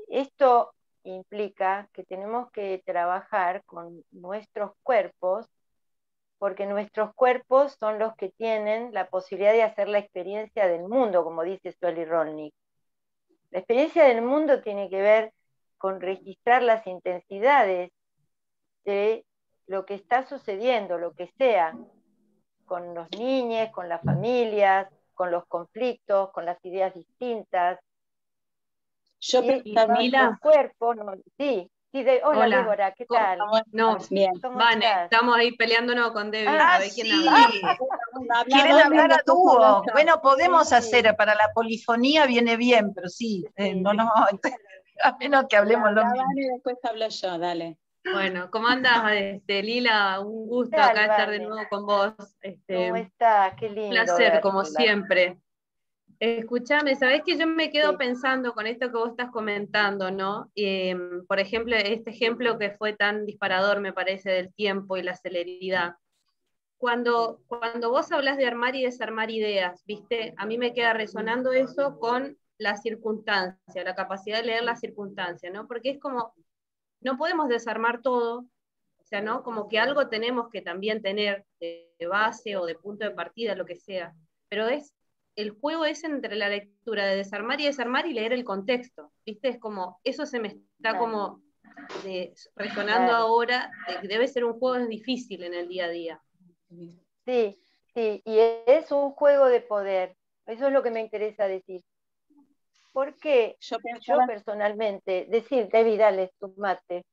Esto implica que tenemos que trabajar con nuestros cuerpos, porque nuestros cuerpos son los que tienen la posibilidad de hacer la experiencia del mundo, como dice Sueli Rolnik. La experiencia del mundo tiene que ver con registrar las intensidades de lo que está sucediendo, lo que sea. con los niños, con las familias, con los conflictos, con las ideas distintas. Yo pensaba, los cuerpos, sí, hola, Hola. Débora, ¿qué tal? No, bien. Vane, estamos ahí peleándonos con Debbie, a ver quién sí. habla. Quieren hablar a dúo. Bueno, podemos Sí. hacer, para la polifonía viene bien, pero sí, no nos vamos a entender, a menos que hablemos lo mismo. Vane, después hablo yo, dale. Bueno, ¿cómo andás, Lila? Un gusto ¿Qué tal, acá estar de Vane? nuevo con vos. ¿Cómo estás? Qué Un lindo placer, como verla. siempre. Escuchame, ¿sabés que yo me quedo Sí. pensando con esto que vos estás comentando, ¿no? Por ejemplo, este ejemplo que fue tan disparador, me parece, del tiempo y la celeridad. Cuando vos hablas de armar y desarmar ideas, ¿viste? A mí me queda resonando eso con la circunstancia, la capacidad de leer la circunstancia, ¿no? Porque es como, no podemos desarmar todo, o sea, ¿no? Como que algo tenemos que también tener de base o de punto de partida, lo que sea, pero el juego es entre la lectura de desarmar y desarmar y leer el contexto, ¿viste? Es como, eso se me está como resonando ahora, de que debe ser un juego difícil en el día a día. Sí, sí, y es un juego de poder, eso es lo que me interesa decir. Porque yo personalmente, David, dale, tu mate.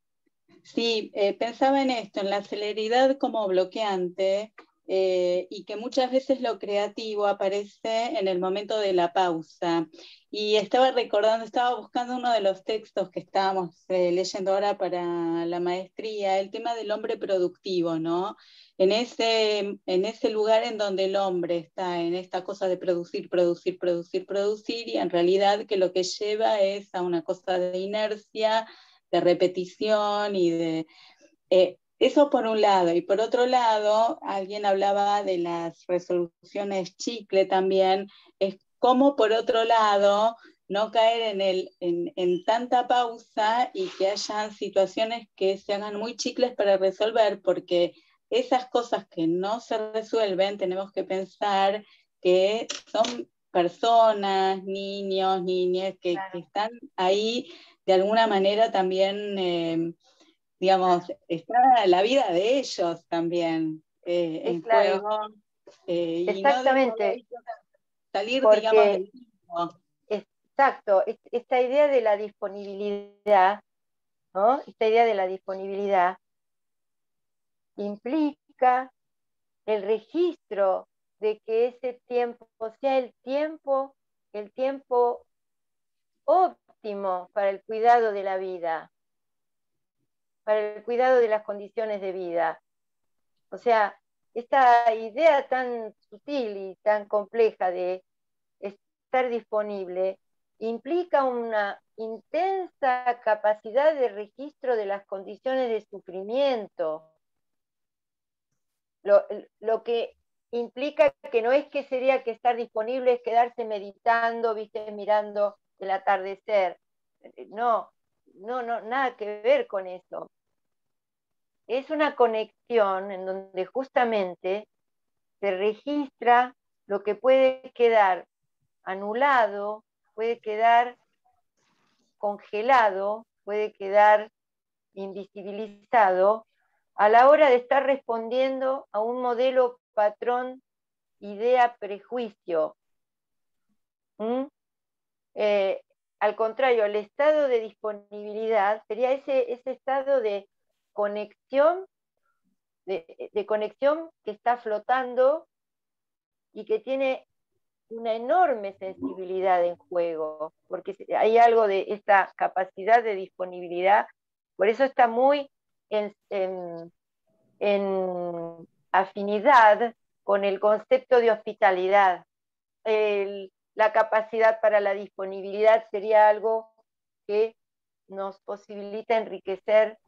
Sí, pensaba en esto, en la celeridad como bloqueante, y que muchas veces lo creativo aparece en el momento de la pausa. Y estaba buscando uno de los textos que estábamos leyendo ahora para la maestría, el tema del hombre productivo, ¿no? En ese lugar en donde el hombre está en esta cosa de producir, producir, producir, producir, y en realidad que lo que lleva es a una cosa de inercia, de repetición y de... eso por un lado, y por otro lado, alguien hablaba de las resoluciones chicle también, es como por otro lado no caer en tanta pausa y que hayan situaciones que se hagan muy chicles para resolver, porque esas cosas que no se resuelven tenemos que pensar que son personas, niños, niñas, que están ahí de alguna manera también, digamos, está la vida de ellos también en juego. Exactamente. Y no salir, porque, digamos, del tiempo. Exacto, esta idea de la disponibilidad, ¿no? Esta idea de la disponibilidad implica el registro de que ese tiempo sea el tiempo óptimo para el cuidado de la vida, para el cuidado de las condiciones de vida. O sea, esta idea tan sutil y tan compleja de estar disponible implica una intensa capacidad de registro de las condiciones de sufrimiento. Lo que implica que no es que sería que estar disponible es quedarse meditando, viste, mirando el atardecer. No, nada que ver con eso. Es una conexión en donde justamente se registra lo que puede quedar anulado, puede quedar congelado, puede quedar invisibilizado a la hora de estar respondiendo a un modelo, patrón, idea, prejuicio. Al contrario, el estado de disponibilidad sería ese estado de conexión, de conexión que está flotando y que tiene una enorme sensibilidad en juego, porque hay algo de esta capacidad de disponibilidad, por eso está muy en afinidad con el concepto de hospitalidad. La capacidad para la disponibilidad sería algo que nos posibilita enriquecer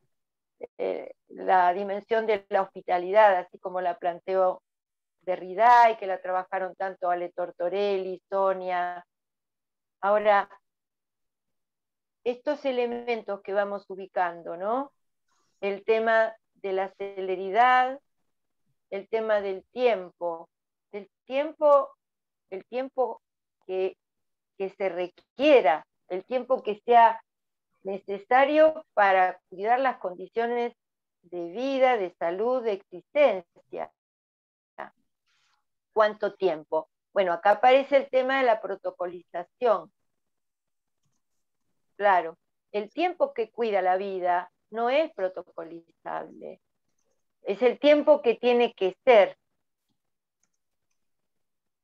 la dimensión de la hospitalidad, así como la planteó Derrida y que la trabajaron tanto Ale Tortorelli, Sonia. Ahora, estos elementos que vamos ubicando, ¿no? El tema de la celeridad, el tema del tiempo, el tiempo que se requiera, el tiempo que sea necesario para cuidar las condiciones de vida, de salud, de existencia. cuánto tiempo. Bueno, acá aparece el tema de la protocolización. Claro, el tiempo que cuida la vida no es protocolizable, es el tiempo que tiene que ser,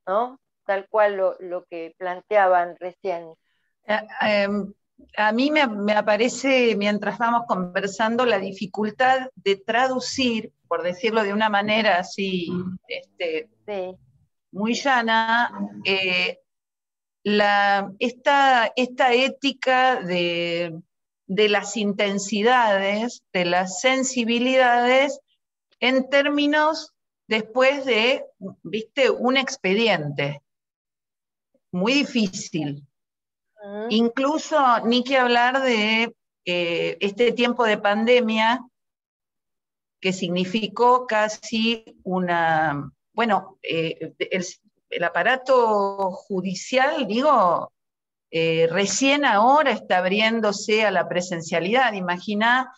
¿no? Tal cual lo que planteaban recién. A mí me aparece, mientras vamos conversando, la dificultad de traducir, por decirlo de una manera así, Sí. muy llana, esta ética de las intensidades, de las sensibilidades, en términos después de, viste, un expediente. Muy difícil. Incluso, ni que hablar de este tiempo de pandemia, que significó casi una, bueno, el aparato judicial, digo, recién ahora está abriéndose a la presencialidad. Imagina,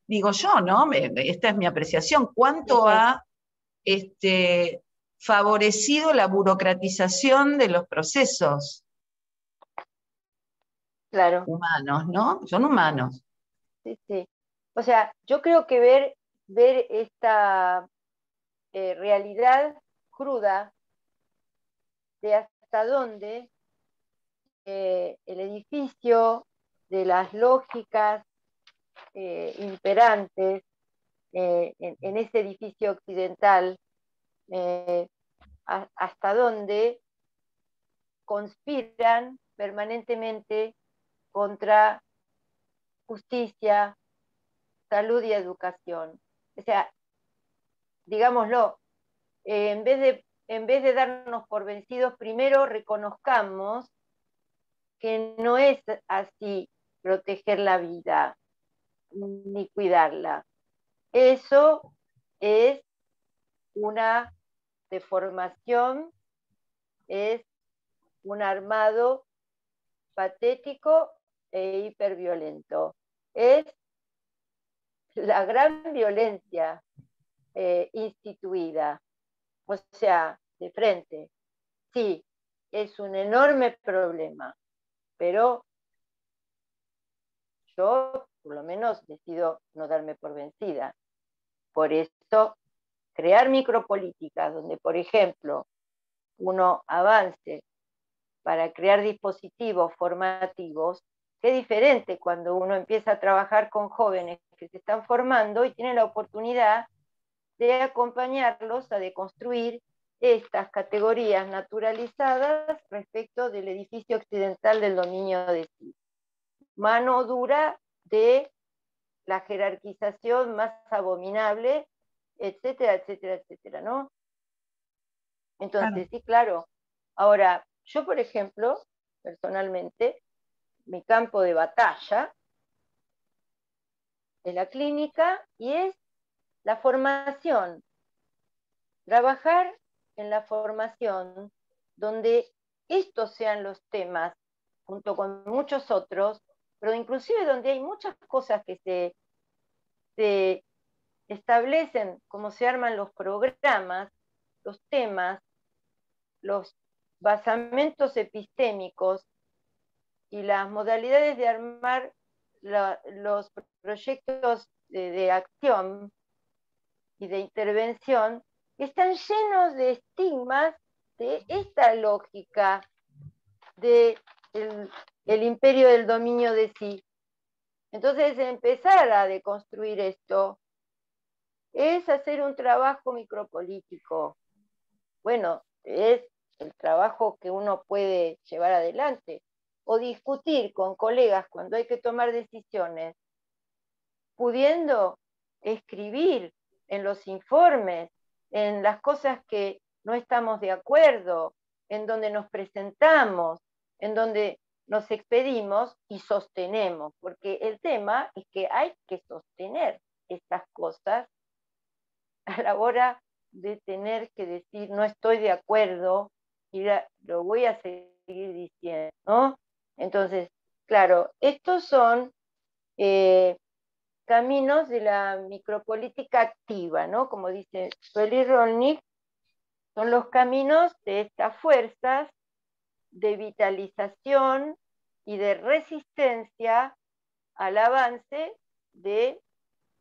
digo yo, ¿no? Esta es mi apreciación, cuánto ha favorecido la burocratización de los procesos. Claro. Humanos, ¿no? Son humanos. Sí, sí. O sea, yo creo que ver esta realidad cruda de hasta dónde el edificio de las lógicas imperantes en ese edificio occidental, hasta dónde conspiran permanentemente contra justicia, salud y educación. O sea, digámoslo, en vez de darnos por vencidos, primero reconozcamos que no es así proteger la vida ni cuidarla. Eso es una deformación, es un armado patético e hiperviolento. Es la gran violencia instituida. O sea, de frente, sí, es un enorme problema, pero yo por lo menos decido no darme por vencida. Por eso, crear micropolíticas donde, por ejemplo, uno avance para crear dispositivos formativos, qué diferente cuando uno empieza a trabajar con jóvenes que se están formando y tienen la oportunidad de acompañarlos a deconstruir estas categorías naturalizadas respecto del edificio occidental del dominio de sí. Mano dura de la jerarquización más abominable, etcétera, etcétera, etcétera, ¿no? Entonces, sí, claro. Ahora, yo, por ejemplo, personalmente, mi campo de batalla es la clínica y es la formación. Trabajar en la formación donde estos sean los temas, junto con muchos otros, pero inclusive donde hay muchas cosas que se establecen, cómo se arman los programas, los temas, los basamentos epistémicos y las modalidades de armar los proyectos de acción y de intervención, están llenos de estigmas de esta lógica del el imperio del dominio de sí. Entonces, empezar a deconstruir esto es hacer un trabajo micropolítico. Bueno, es el trabajo que uno puede llevar adelante, o discutir con colegas cuando hay que tomar decisiones, pudiendo escribir en los informes, en las cosas que no estamos de acuerdo, en donde nos presentamos, en donde nos expedimos y sostenemos, porque el tema es que hay que sostener estas cosas a la hora de tener que decir no estoy de acuerdo y lo voy a seguir diciendo, ¿no? Entonces, claro, estos son caminos de la micropolítica activa, ¿no? Como dice Sueli Rolnik, son los caminos de estas fuerzas de vitalización y de resistencia al avance de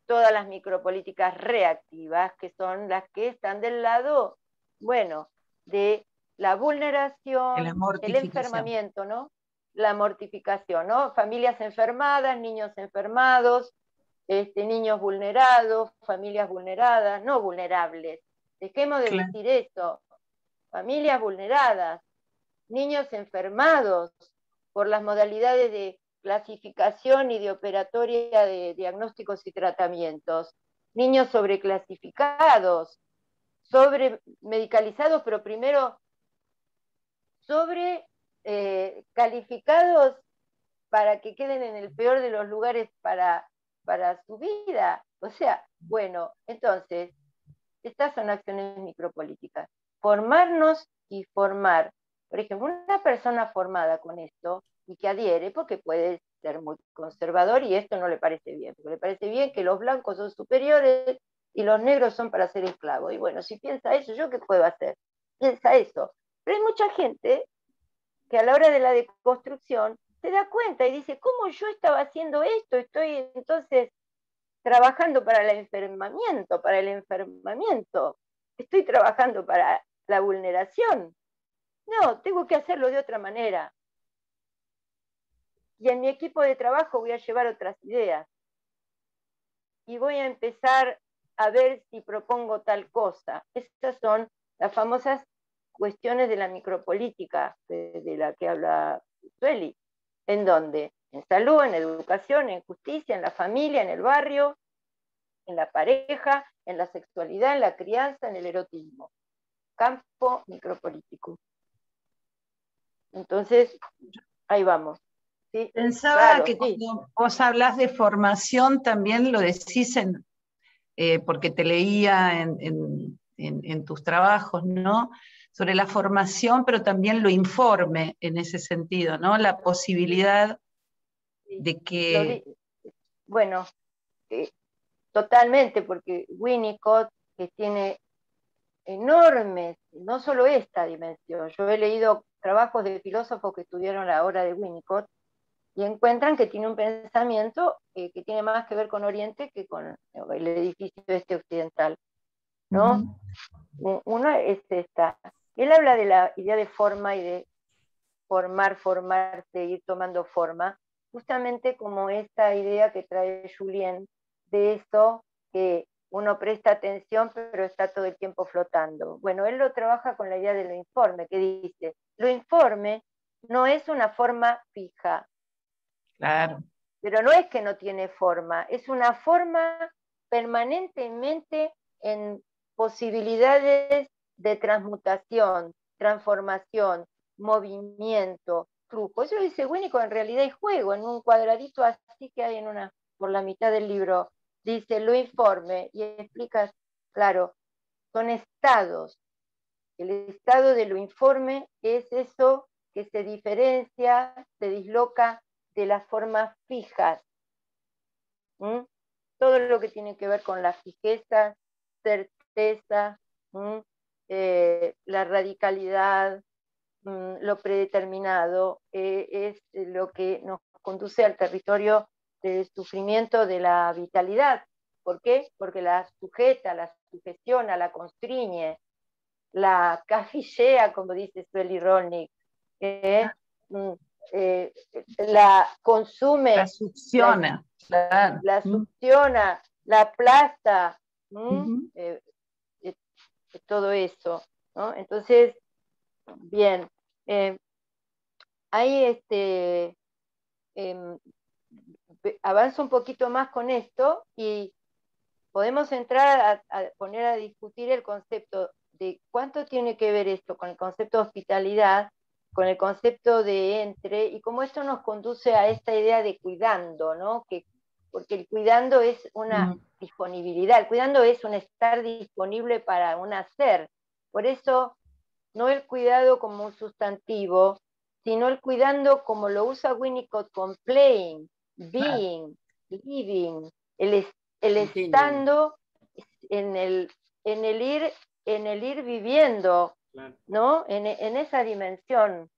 todas las micropolíticas reactivas, que son las que están del lado, bueno, de la vulneración, el enfermamiento, ¿no? La mortificación, ¿no? Familias enfermadas, niños enfermados, niños vulnerados, familias vulneradas, no vulnerables. Dejemos de decir eso. Familias vulneradas, niños enfermados por las modalidades de clasificación y de operatoria de diagnósticos y tratamientos, niños sobreclasificados, sobremedicalizados, pero primero calificados para que queden en el peor de los lugares para su vida. O sea, bueno, entonces, estas son acciones micropolíticas. Formarnos y formar. Por ejemplo, una persona formada con esto y que adhiere, porque puede ser muy conservador y esto no le parece bien, porque le parece bien que los blancos son superiores y los negros son para ser esclavos. Y bueno, si piensa eso, ¿yo qué puedo hacer? Piensa eso. Pero hay mucha gente que a la hora de la deconstrucción se da cuenta y dice, ¿cómo yo estaba haciendo esto? Estoy entonces trabajando para el enfermamiento. Estoy trabajando para la vulneración. No, tengo que hacerlo de otra manera. Y en mi equipo de trabajo voy a llevar otras ideas. Y voy a empezar a ver si propongo tal cosa. Estas son las famosas cuestiones de la micropolítica de la que habla Sueli. ¿En dónde? En salud, en educación, en justicia, en la familia, en el barrio, en la pareja, en la sexualidad, en la crianza, en el erotismo. Campo micropolítico. Entonces, ahí vamos. ¿Sí? Pensaba claro, que cuando vos hablas de formación también lo decís porque te leía en tus trabajos, ¿no? Sobre la formación, pero también lo informe en ese sentido, ¿no? La posibilidad de que... Bueno, totalmente, porque Winnicott, que tiene enormes, no solo esta dimensión, yo he leído trabajos de filósofos que estudiaron la obra de Winnicott y encuentran que tiene un pensamiento que tiene más que ver con Oriente que con el edificio occidental, ¿no? Uno es esta. Él habla de la idea de forma y de formarse, ir tomando forma, justamente como esta idea que trae Julien de eso que uno presta atención pero está todo el tiempo flotando. Bueno, él lo trabaja con la idea de lo informe, que dice, lo informe no es una forma fija. Claro. Pero no es que no tiene forma, es una forma permanentemente en posibilidades de transmutación, transformación, movimiento, flujo. Eso lo dice Winnicott, en realidad es juego, en un cuadradito así que hay por la mitad del libro, dice lo informe y explica, claro, son estados. El estado de lo informe es eso que se diferencia, se disloca de las formas fijas. Todo lo que tiene que ver con la fijeza, certeza, la radicalidad, lo predeterminado, es lo que nos conduce al territorio del sufrimiento de la vitalidad. ¿Por qué? Porque la sujeta, la sugestiona, la constriñe, la cafillea, como dice Sueli Rolnik, la consume, la succiona, la succiona, la aplasta, todo eso, ¿no? Entonces, bien, ahí avanzo un poquito más con esto y podemos entrar a poner a discutir el concepto de cuánto tiene que ver esto con el concepto de hospitalidad, con el concepto de entre, y cómo esto nos conduce a esta idea de cuidando, ¿no? Porque el cuidando es una disponibilidad, el cuidando es un estar disponible para un hacer. Por eso, no el cuidado como un sustantivo, sino el cuidando como lo usa Winnicott con playing, being, living, el estando en el ir en el ir viviendo, Claro. ¿no? En esa dimensión.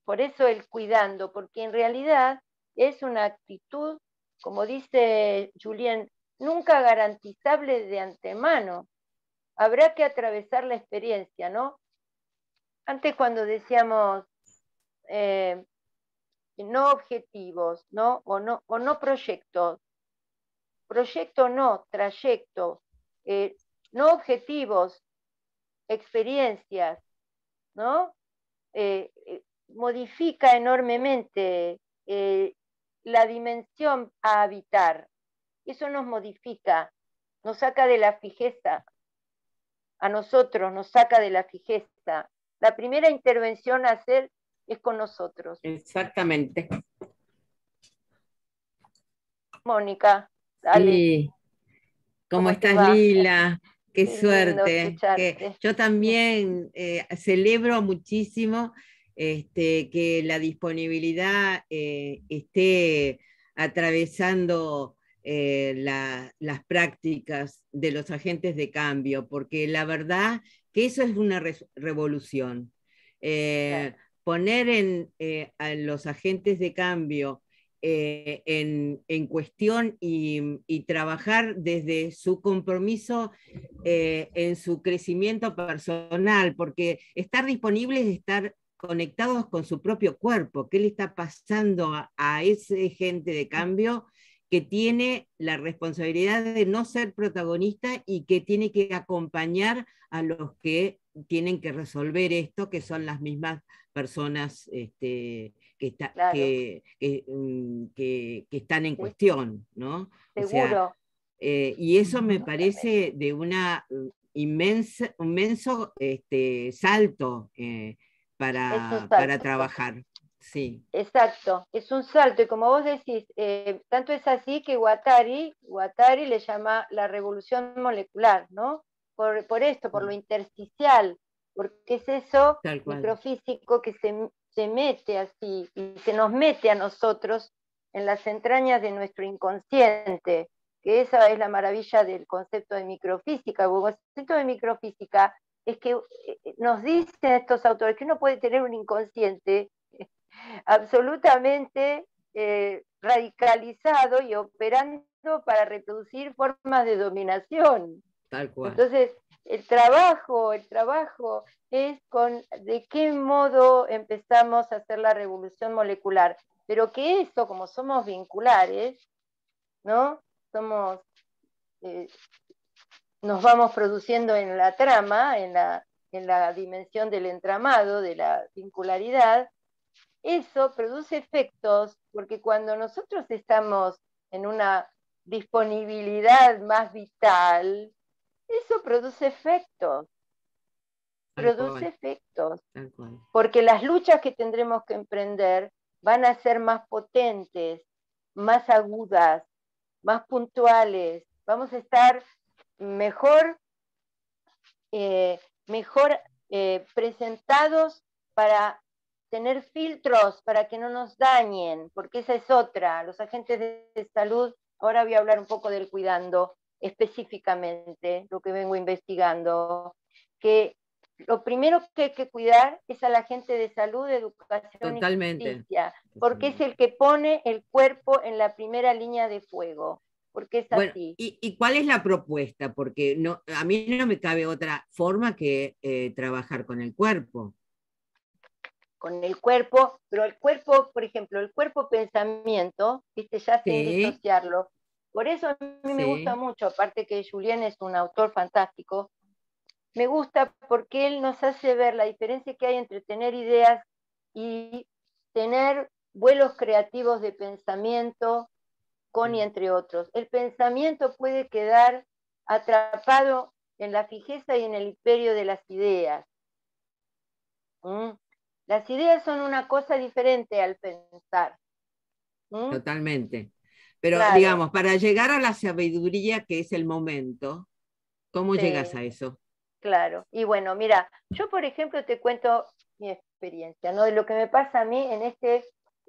Por eso el cuidando, porque en realidad es una actitud, como dice Julien, nunca garantizable de antemano. Habrá que atravesar la experiencia, ¿no? Antes cuando decíamos no objetivos, ¿no? O no proyectos. Proyecto no, trayecto. No objetivos, experiencias, ¿no? Modifica enormemente la dimensión a habitar. Eso nos modifica, nos saca de la fijeza. A nosotros nos saca de la fijeza. La primera intervención a hacer es con nosotros. Exactamente. Mónica, dale. Sí. ¿Cómo te estás, va? Lila? Qué Qué lindo suerte. escucharte. Yo también celebro muchísimo que la disponibilidad esté atravesando las prácticas de los agentes de cambio, porque la verdad que eso es una revolución. Claro. Poner a los agentes de cambio en cuestión y trabajar desde su compromiso en su crecimiento personal, porque estar disponible es estar conectados con su propio cuerpo. ¿Qué le está pasando a ese agente de cambio que tiene la responsabilidad de no ser protagonista y que tiene que acompañar a los que tienen que resolver esto, que son las mismas personas Claro. que están en cuestión, ¿no? Seguro. O sea, y eso me parece de una inmenso salto para trabajar. Sí. Exacto, es un salto, y como vos decís, tanto es así que Guattari le llama la revolución molecular, ¿no? Por esto, por lo intersticial, porque es eso Tal cual. microfísico que se mete así, y se nos mete a nosotros en las entrañas de nuestro inconsciente, que esa es la maravilla del concepto de microfísica. El concepto de microfísica es que nos dicen estos autores que uno puede tener un inconsciente absolutamente radicalizado y operando para reproducir formas de dominación. Tal cual. Entonces, el trabajo es con de qué modo empezamos a hacer la revolución molecular. Pero que eso, como somos vinculares, ¿no? Nos vamos produciendo en la trama, en la dimensión del entramado, de la vincularidad. Eso produce efectos, porque cuando nosotros estamos en una disponibilidad más vital, eso produce efectos. Produce efectos. Porque las luchas que tendremos que emprender van a ser más potentes, más agudas, más puntuales. Vamos a estar mejor presentados para tener filtros para que no nos dañen, porque esa es otra. Los agentes de salud, ahora voy a hablar un poco del cuidando específicamente, lo que vengo investigando, que lo primero que hay que cuidar es al agente de salud, educación Totalmente. y justicia, porque es el que pone el cuerpo en la primera línea de fuego. Porque es bueno, así. ¿Y cuál es la propuesta? Porque a mí no me cabe otra forma que trabajar con el cuerpo. Con el cuerpo, pero el cuerpo, por ejemplo, el cuerpo pensamiento, ¿viste? Ya sin disociarlo. Por eso a mí me gusta mucho, aparte que Julien es un autor fantástico, me gusta porque él nos hace ver la diferencia que hay entre tener ideas y tener vuelos creativos de pensamiento con y entre otros. El pensamiento puede quedar atrapado en la fijeza y en el imperio de las ideas. Las ideas son una cosa diferente al pensar. Totalmente. Pero claro. Digamos, para llegar a la sabiduría que es el momento, ¿cómo llegas a eso? Claro. Y bueno, mira, yo por ejemplo te cuento mi experiencia, ¿no? De lo que me pasa a mí en este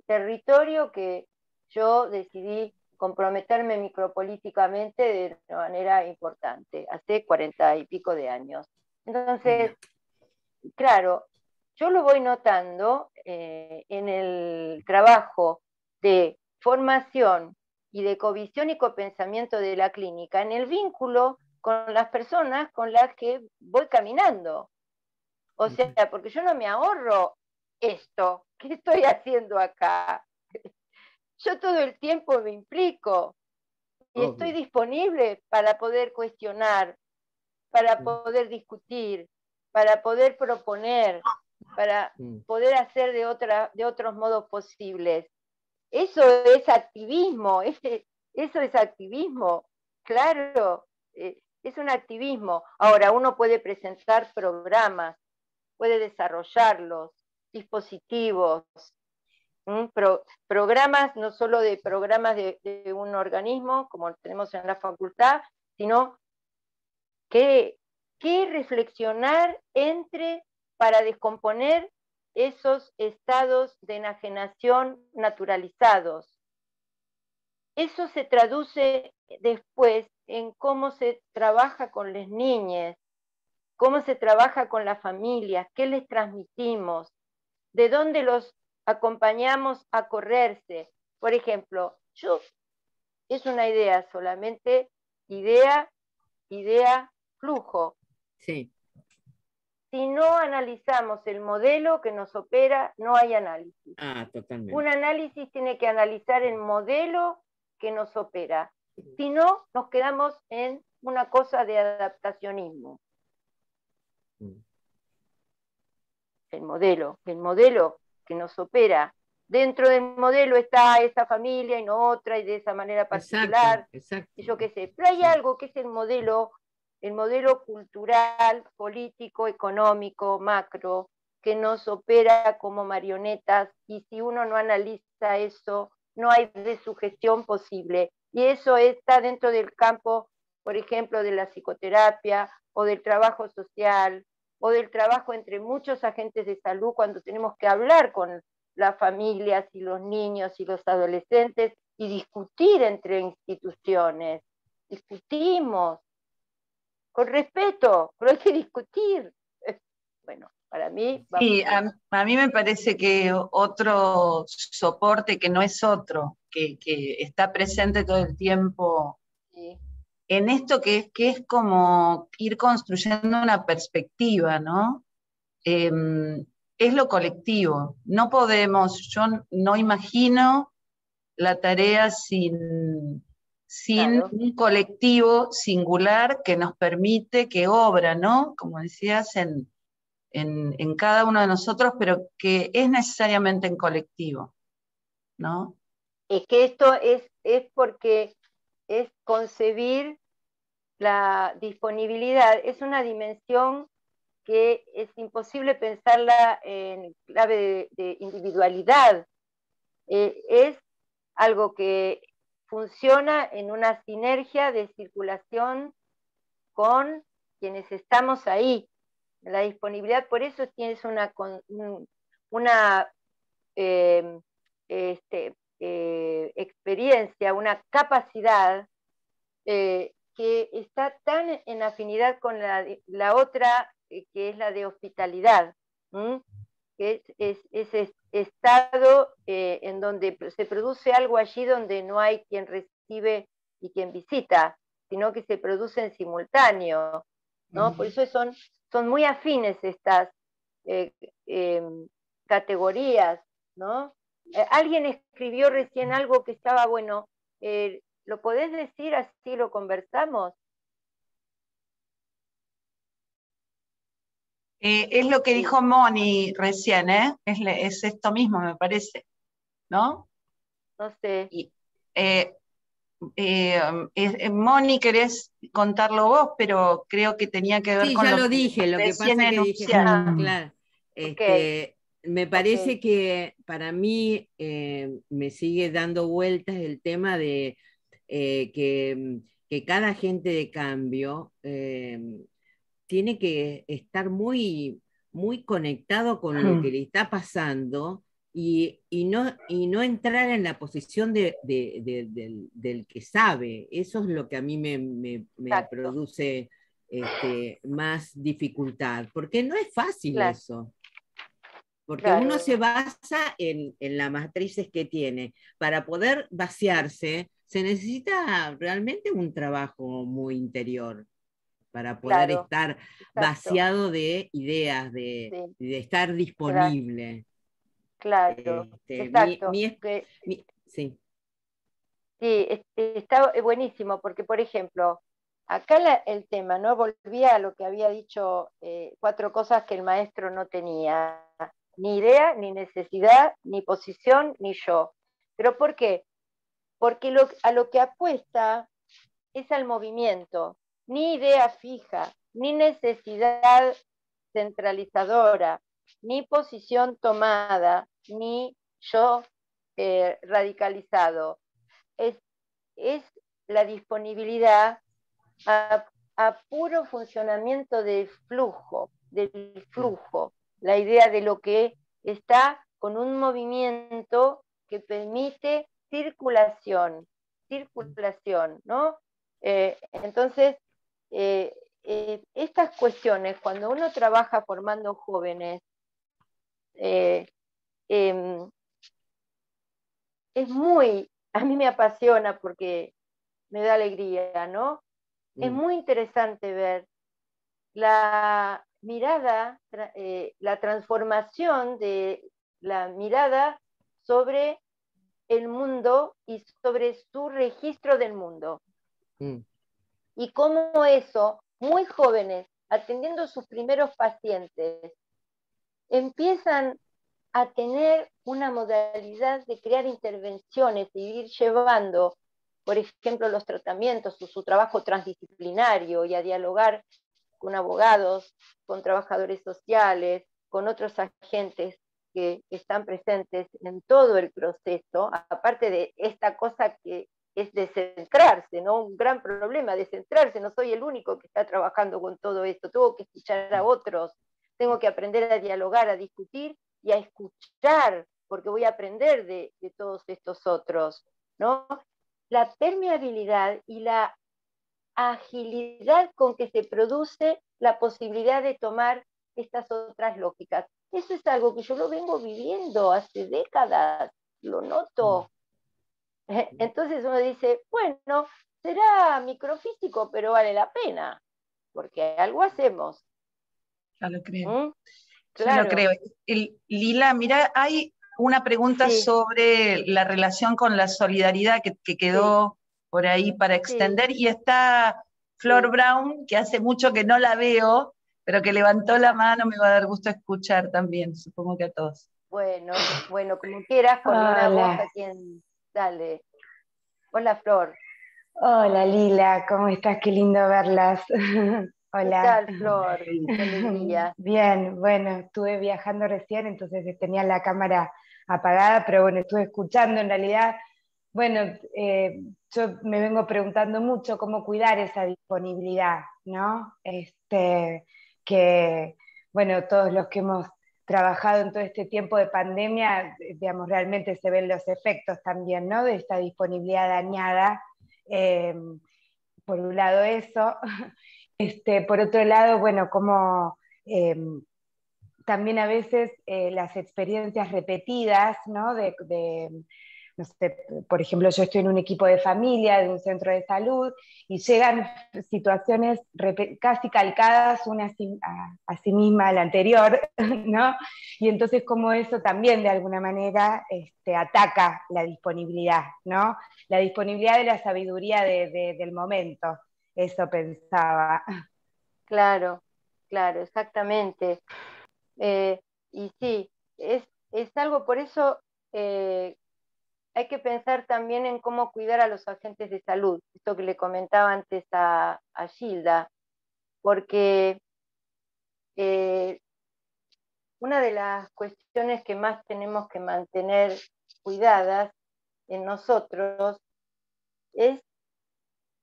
territorio que yo decidí comprometerme micropolíticamente de una manera importante, hace 40 y pico de años. Entonces, claro, yo lo voy notando en el trabajo de formación y de covisión y copensamiento de la clínica, en el vínculo con las personas con las que voy caminando. O sea, porque yo no me ahorro esto, ¿qué estoy haciendo acá? Yo todo el tiempo me implico y estoy disponible para poder cuestionar, para poder discutir, para poder proponer, para poder hacer de otros modos posibles. Eso es activismo, eso es activismo, claro, es un activismo. Ahora, uno puede presentar programas, puede desarrollarlos, dispositivos, programas, no solo de programas de un organismo, como tenemos en la facultad, sino que reflexionar para descomponer esos estados de enajenación naturalizados. Eso se traduce después en cómo se trabaja con las niñas, cómo se trabaja con las familias, qué les transmitimos, de dónde los acompañamos a correrse. Por ejemplo, es una idea solamente, idea, flujo. Sí. Si no analizamos el modelo que nos opera, no hay análisis. Totalmente. Un análisis tiene que analizar el modelo que nos opera. Si no, nos quedamos en una cosa de adaptacionismo. El modelo que nos opera. Dentro del modelo está esa familia y no otra, y de esa manera particular. Exacto. Y yo qué sé. Pero hay algo que es el modelo cultural, político, económico, macro, que nos opera como marionetas, y si uno no analiza eso, no hay desugestión posible. Y eso está dentro del campo, por ejemplo, de la psicoterapia, o del trabajo social, o del trabajo entre muchos agentes de salud, cuando tenemos que hablar con las familias y los niños y los adolescentes y discutir entre instituciones. Discutimos con respeto, pero hay que discutir. Bueno, para mí... Sí, a mí me parece que otro soporte que no es otro, que está presente todo el tiempo en esto que es como ir construyendo una perspectiva, ¿no? Es lo colectivo. No podemos, yo no imagino la tarea sin un colectivo singular que nos permite, que obra, ¿no? Como decías, en cada uno de nosotros, pero que es necesariamente en colectivo, ¿no? Es que esto es porque es concebir la disponibilidad, es una dimensión que es imposible pensarla en clave de individualidad. Es algo que funciona en una sinergia de circulación con quienes estamos ahí. La disponibilidad, por eso tienes una experiencia, una capacidad que está tan en afinidad con la otra, que es la de hospitalidad, que es ese estado en donde se produce algo allí donde no hay quien recibe y quien visita, sino que se produce en simultáneo, ¿no? Por eso son muy afines estas categorías, ¿no? Alguien escribió recién algo que estaba bueno. ¿Lo podés decir así lo conversamos? Es lo que dijo Moni recién, ¿eh? Es esto mismo, me parece, ¿no? No sé. Moni, querés contarlo vos, pero creo que tenía que ver con ya lo lo dije, lo que pasa que dije, claro, me parece que para mí me sigue dando vueltas el tema de que cada agente de cambio tiene que estar muy, muy conectado con lo que le está pasando y no entrar en la posición del que sabe. Eso es lo que a mí me produce más dificultad, porque no es fácil eso. Porque uno se basa en las matrices que tiene. Para poder vaciarse, se necesita realmente un trabajo muy interior para poder estar vaciado de ideas, de estar disponible. Claro, exacto. Sí. Sí, está buenísimo, porque por ejemplo, acá el tema, ¿no? Volvía a lo que había dicho, 4 cosas que el maestro no tenía: ni idea, ni necesidad, ni posición, ni yo. ¿Pero por qué? Porque a lo que apuesta es al movimiento, ni idea fija, ni necesidad centralizadora, ni posición tomada, ni yo radicalizado. Es la disponibilidad a puro funcionamiento del flujo, la idea de lo que está con un movimiento que permite circulación, ¿no? Entonces, estas cuestiones, cuando uno trabaja formando jóvenes, a mí me apasiona porque me da alegría, ¿no? Es muy interesante ver la mirada, la transformación de la mirada sobre el mundo y sobre su registro del mundo. Y cómo eso, muy jóvenes, atendiendo a sus primeros pacientes, empiezan a tener una modalidad de crear intervenciones y ir llevando, por ejemplo, los tratamientos, su trabajo transdisciplinario, y a dialogar con abogados, con trabajadores sociales, con otros agentes que están presentes en todo el proceso, aparte de esta cosa que es descentrarse, ¿no? Un gran problema, descentrarse. No soy el único que está trabajando con todo esto, tengo que escuchar a otros, tengo que aprender a dialogar, a discutir y a escuchar, porque voy a aprender de todos estos otros, ¿no? La permeabilidad y la agilidad con que se produce la posibilidad de tomar estas otras lógicas. Eso es algo que yo lo vengo viviendo hace décadas, lo noto. Entonces uno dice, bueno, será microfísico, pero vale la pena, porque algo hacemos. Ya lo creo. ¿Mm? Claro. Ya lo creo. Lila, mira, hay una pregunta sobre la relación con la solidaridad que quedó por ahí para extender, y está Flor Brown, que hace mucho que no la veo, pero que levantó la mano. Me va a dar gusto escuchar también, supongo que a todos. Bueno, como quieras, coordina vos a quien. Dale. Hola, Flor. Hola, Lila, ¿cómo estás? Qué lindo verlas. Hola. ¿Qué tal, Flor? Qué alegría. Bien, bueno, estuve viajando recién, entonces tenía la cámara apagada, pero bueno, estuve escuchando en realidad. Bueno, yo me vengo preguntando mucho cómo cuidar esa disponibilidad, ¿no? Que, bueno, todos los que hemos trabajado en todo este tiempo de pandemia, digamos, realmente se ven los efectos también, ¿no? De esta disponibilidad dañada. Por un lado eso. Por otro lado, bueno, como también a veces las experiencias repetidas, ¿no? No sé, por ejemplo, yo estoy en un equipo de familia, de un centro de salud, y llegan situaciones casi calcadas una a sí misma, a la anterior, ¿no? Y entonces como eso también de alguna manera ataca la disponibilidad, ¿no? La disponibilidad de la sabiduría del momento, eso pensaba. Claro, exactamente. Y sí, es algo, por eso hay que pensar también en cómo cuidar a los agentes de salud, esto que le comentaba antes a Gilda, porque una de las cuestiones que más tenemos que mantener cuidadas en nosotros es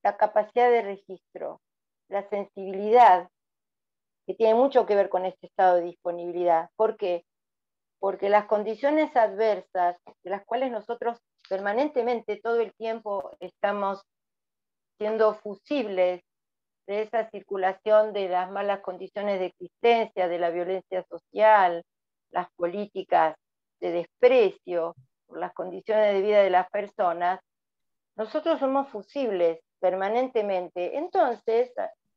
la capacidad de registro, la sensibilidad, que tiene mucho que ver con este estado de disponibilidad. ¿Por qué? porque las condiciones adversas, de las cuales nosotros permanentemente todo el tiempo estamos siendo fusibles de esa circulación de las malas condiciones de existencia, de la violencia social, las políticas de desprecio por las condiciones de vida de las personas, nosotros somos fusibles permanentemente. Entonces,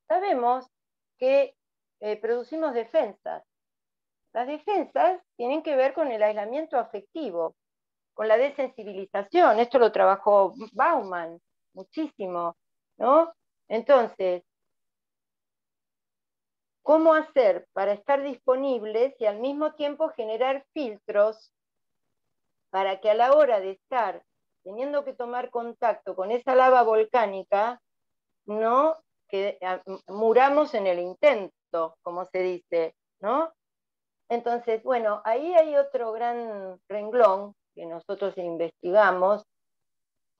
sabemos que producimos defensas. Las defensas tienen que ver con el aislamiento afectivo, con la desensibilización. Esto lo trabajó Bauman muchísimo, ¿no? Entonces, ¿cómo hacer para estar disponibles y al mismo tiempo generar filtros para que a la hora de estar teniendo que tomar contacto con esa lava volcánica, no muramos en el intento, como se dice, ¿no? Entonces, bueno, ahí hay otro gran renglón que nosotros investigamos,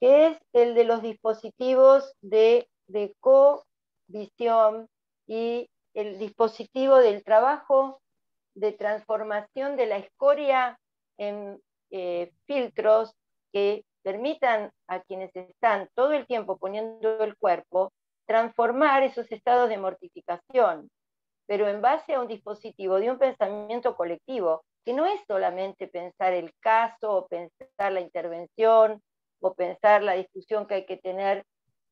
que es el de los dispositivos de covisión y el dispositivo del trabajo de transformación de la escoria en filtros que permitan a quienes están todo el tiempo poniendo el cuerpo transformar esos estados de mortificación, pero en base a un dispositivo de un pensamiento colectivo, que no es solamente pensar el caso, o pensar la intervención, o pensar la discusión que hay que tener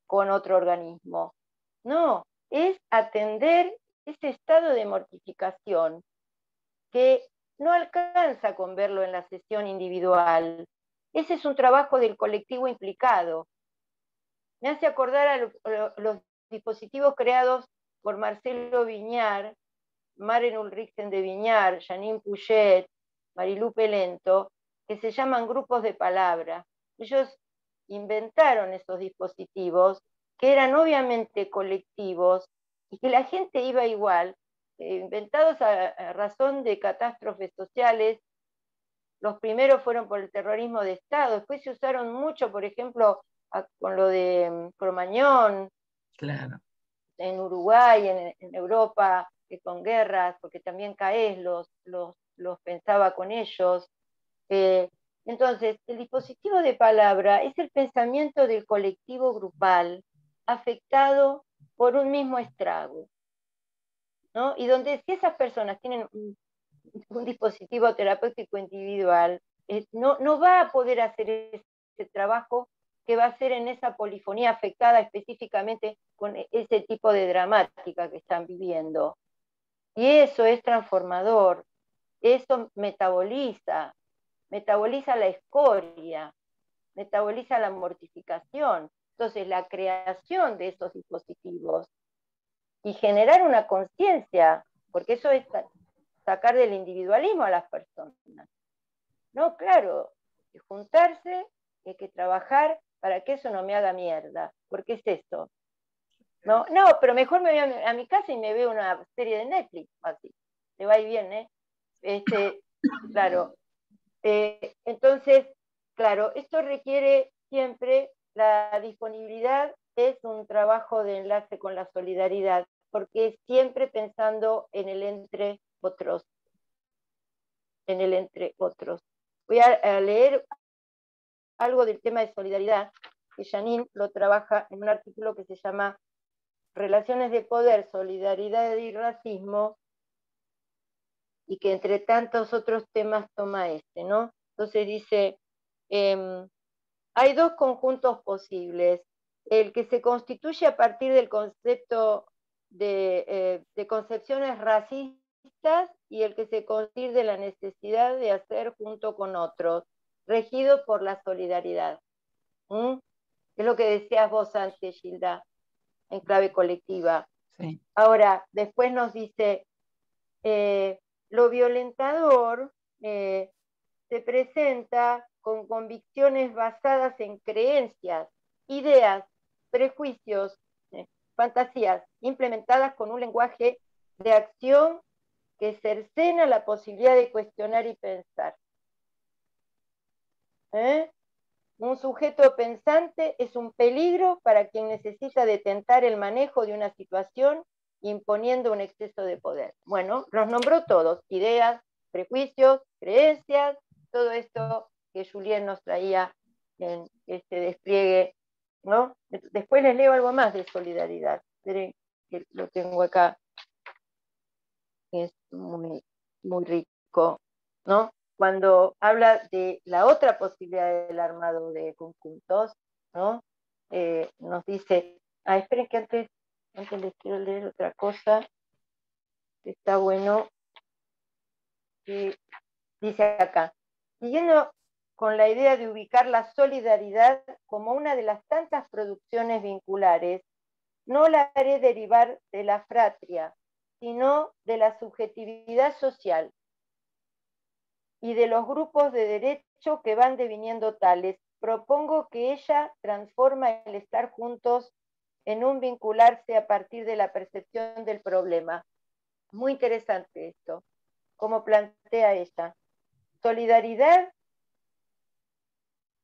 con otro organismo. No, es atender ese estado de mortificación que no alcanza con verlo en la sesión individual. Ese es un trabajo del colectivo implicado. Me hace acordar a los dispositivos creados por Marcelo Viñar, Maren Ulrichsen de Viñar, Janine Puget, Marilú Pelento, que se llaman grupos de palabra. Ellos inventaron esos dispositivos que eran obviamente colectivos y que la gente iba igual, inventados a razón de catástrofes sociales. Los primeros fueron por el terrorismo de Estado, después se usaron mucho, por ejemplo, con lo de Cromañón, claro, en Uruguay, en Europa, con guerras, porque también Caes los pensaba con ellos. Entonces, el dispositivo de palabra es el pensamiento del colectivo grupal afectado por un mismo estrago, ¿no? Y donde si esas personas tienen un dispositivo terapéutico individual, no va a poder hacer ese trabajo que va a hacer en esa polifonía afectada específicamente con ese tipo de dramática que están viviendo. Y eso es transformador, eso metaboliza la escoria, metaboliza la mortificación. Entonces, la creación de esos dispositivos y generar una conciencia, porque eso es sacar del individualismo a las personas. No, claro, hay que juntarse, hay que trabajar para que eso no me haga mierda, porque es eso. No, pero mejor me voy a mi casa y me veo una serie de Netflix, así. Te va y viene. Claro. Entonces, claro, esto requiere siempre la disponibilidad, es un trabajo de enlace con la solidaridad, porque siempre pensando en el entre otros. En el entre otros. Voy a leer algo del tema de solidaridad, que Janine lo trabaja en un artículo que se llama Relaciones de Poder, Solidaridad y Racismo, y que entre tantos otros temas toma este, ¿no? Entonces dice, hay dos conjuntos posibles, el que se constituye a partir del concepto de concepciones racistas y el que se constituye de la necesidad de hacer junto con otros, regido por la solidaridad. Es lo que decías vos antes, Gilda, en clave colectiva. sí. Ahora, después nos dice, lo violentador se presenta con convicciones basadas en creencias, ideas, prejuicios, fantasías, implementadas con un lenguaje de acción que cercena la posibilidad de cuestionar y pensar. Un sujeto pensante es un peligro para quien necesita detentar el manejo de una situación imponiendo un exceso de poder. Bueno, los nombró todos, ideas, prejuicios, creencias, todo esto que Julien nos traía en este despliegue, ¿no? Después les leo algo más de solidaridad. Esperen que lo tengo acá. Es muy, muy rico, ¿no? Cuando habla de la otra posibilidad del armado de conjuntos, ¿no? Nos dice, esperen que antes les quiero leer otra cosa, que está bueno, que dice acá, siguiendo con la idea de ubicar la solidaridad como una de las tantas producciones vinculares, no la haré derivar de la fratria, sino de la subjetividad social y de los grupos de derecho que van deviniendo tales. Propongo que ella transforma el estar juntos en un vincularse a partir de la percepción del problema. Muy interesante esto, como plantea ella. Solidaridad,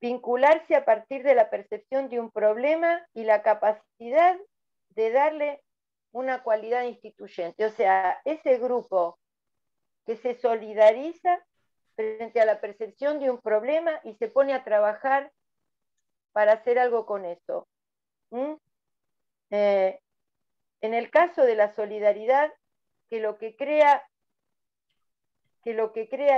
vincularse a partir de la percepción de un problema y la capacidad de darle una cualidad instituyente. O sea, ese grupo que se solidariza frente a la percepción de un problema y se pone a trabajar para hacer algo con eso. En el caso de la solidaridad, que lo que crea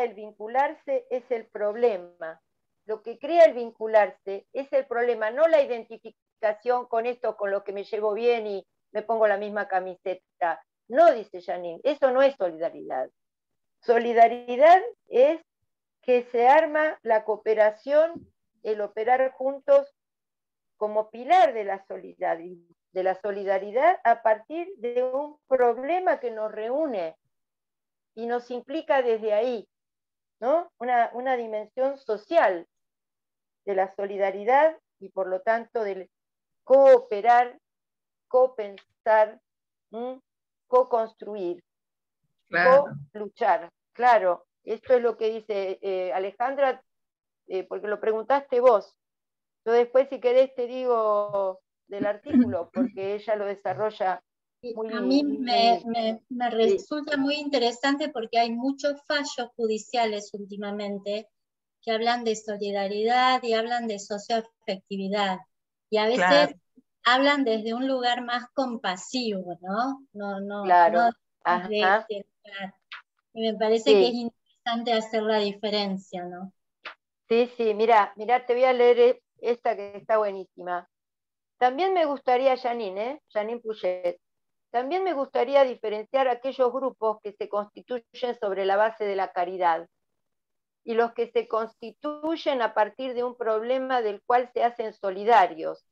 el vincularse es el problema. Lo que crea el vincularse es el problema, no la identificación con esto, con lo que me llevo bien y me pongo la misma camiseta. No, dice Janine, eso no es solidaridad. Solidaridad es que se arma la cooperación, el operar juntos como pilar de la solidaridad a partir de un problema que nos reúne y nos implica desde ahí, ¿no? Una dimensión social de la solidaridad y por lo tanto del cooperar, copensar, co-construir, Claro. co-luchar. Claro, esto es lo que dice Alejandra, porque lo preguntaste vos. Yo después, si querés, te digo del artículo, porque ella lo desarrolla muy... A mí me resulta muy interesante porque hay muchos fallos judiciales últimamente que hablan de solidaridad y hablan de socioafectividad. Y a veces hablan desde un lugar más compasivo, ¿no? Claro. No de este lugar. Y me parece que es interesante hacer la diferencia, ¿no? Sí, mira, te voy a leer esta que está buenísima. También me gustaría, Janine Puget, también me gustaría diferenciar aquellos grupos que se constituyen sobre la base de la caridad y los que se constituyen a partir de un problema del cual se hacen solidarios.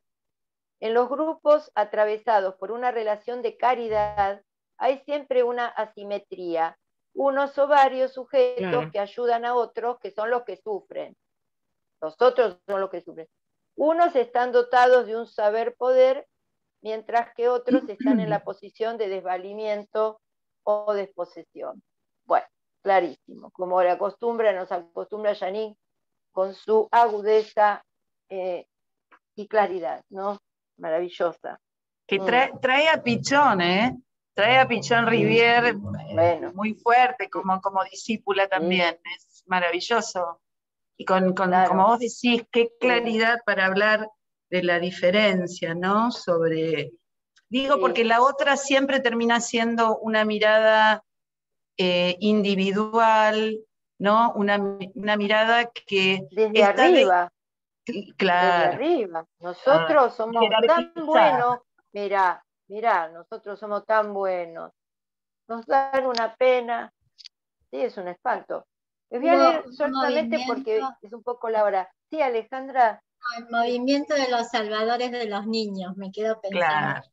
En los grupos atravesados por una relación de caridad hay siempre una asimetría, unos o varios sujetos que ayudan a otros que son los que sufren. Los otros son los que sufren. Unos están dotados de un saber-poder, mientras que otros están en la posición de desvalimiento o desposesión. Bueno, clarísimo. Como nos acostumbra Janine con su agudeza y claridad, ¿no? Maravillosa. Que trae a Pichón, trae a Pichón Rivière, muy fuerte como discípula también. Es maravilloso. Y como vos decís, qué claridad para hablar de la diferencia, ¿no? Porque la otra siempre termina siendo una mirada individual, ¿no? Una mirada que desde arriba. Claro. Desde arriba. Nosotros somos tan buenos. Mirá, nosotros somos tan buenos. Nos dan una pena. Sí, es un espanto. Les voy a leer solamente porque es un poco la hora. Sí, Alejandra. El movimiento de los salvadores de los niños, me quedo pensando.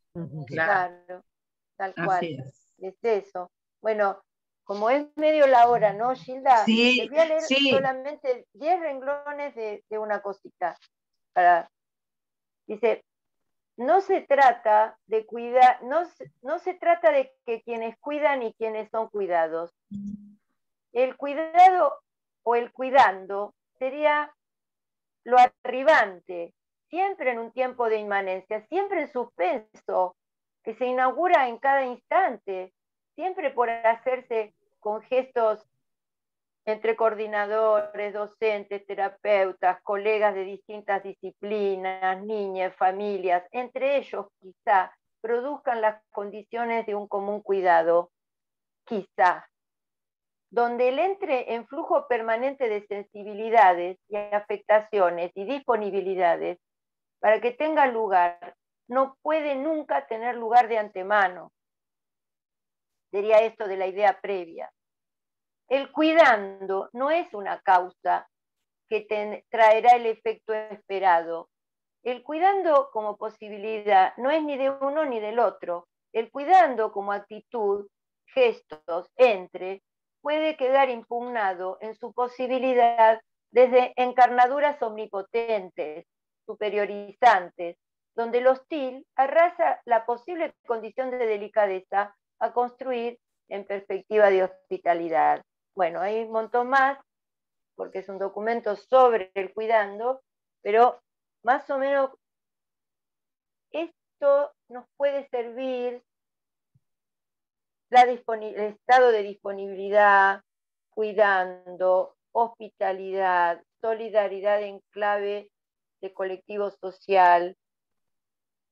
Claro, tal cual. Es eso. Bueno, como es medio la hora, ¿no, Gilda? Les voy a leer solamente 10 renglones de una cosita. Dice, no se trata de cuidar, no se trata de que quienes cuidan y quienes son cuidados. El cuidado o el cuidando sería lo arribante, siempre en un tiempo de inmanencia, siempre en suspenso, que se inaugura en cada instante, siempre por hacerse con gestos entre coordinadores, docentes, terapeutas, colegas de distintas disciplinas, niñas, familias, entre ellos quizá produzcan las condiciones de un común cuidado, quizá, donde él entre en flujo permanente de sensibilidades y afectaciones y disponibilidades para que tenga lugar, no puede nunca tener lugar de antemano. Sería esto de la idea previa. El cuidando no es una causa que traerá el efecto esperado. El cuidando como posibilidad no es ni de uno ni del otro. El cuidando como actitud, gestos, puede quedar impugnado en su posibilidad desde encarnaduras omnipotentes, superiorizantes, donde el hostil arrasa la posible condición de delicadeza a construir en perspectiva de hospitalidad. Bueno, hay un montón más, porque es un documento sobre el cuidando, pero más o menos esto nos puede servir, el estado de disponibilidad, cuidando, hospitalidad, solidaridad en clave de colectivo social,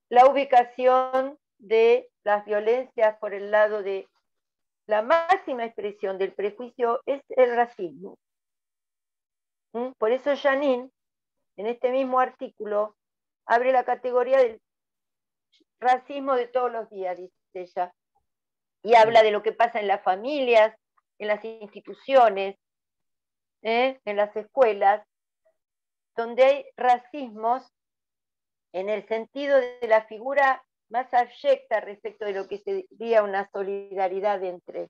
la ubicación de las violencias por el lado de la máxima expresión del prejuicio es el racismo. Por eso Janine, en este mismo artículo, abre la categoría del racismo de todos los días, dice ella, y habla de lo que pasa en las familias, en las instituciones, en las escuelas, donde hay racismos en el sentido de la figura más abyecta respecto de lo que sería una solidaridad entre.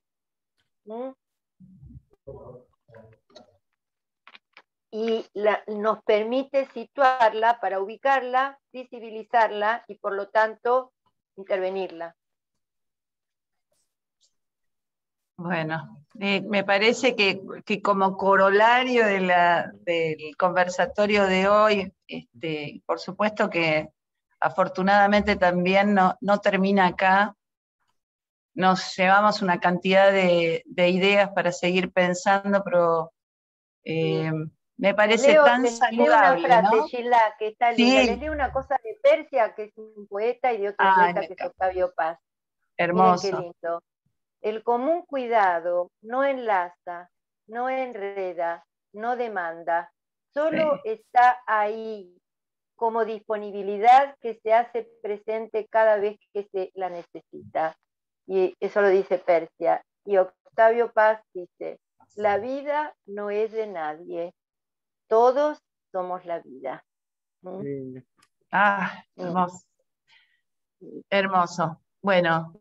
Y nos permite situarla para ubicarla, visibilizarla y por lo tanto intervenirla. Bueno, me parece que como corolario del conversatorio de hoy, por supuesto que afortunadamente también no termina acá. Nos llevamos una cantidad de ideas para seguir pensando, pero me parece tan saludable, una frase, ¿no? Gilá, que está linda. Sí. Les leo una cosa de Persia, que es un poeta, y de otro poeta que es Octavio Paz. Hermoso. Miren qué lindo. El común cuidado no enlaza, no enreda, no demanda, solo está ahí como disponibilidad que se hace presente cada vez que se la necesita. Y eso lo dice Persia. Y Octavio Paz dice, la vida no es de nadie, todos somos la vida. Hermoso. Hermoso. Bueno,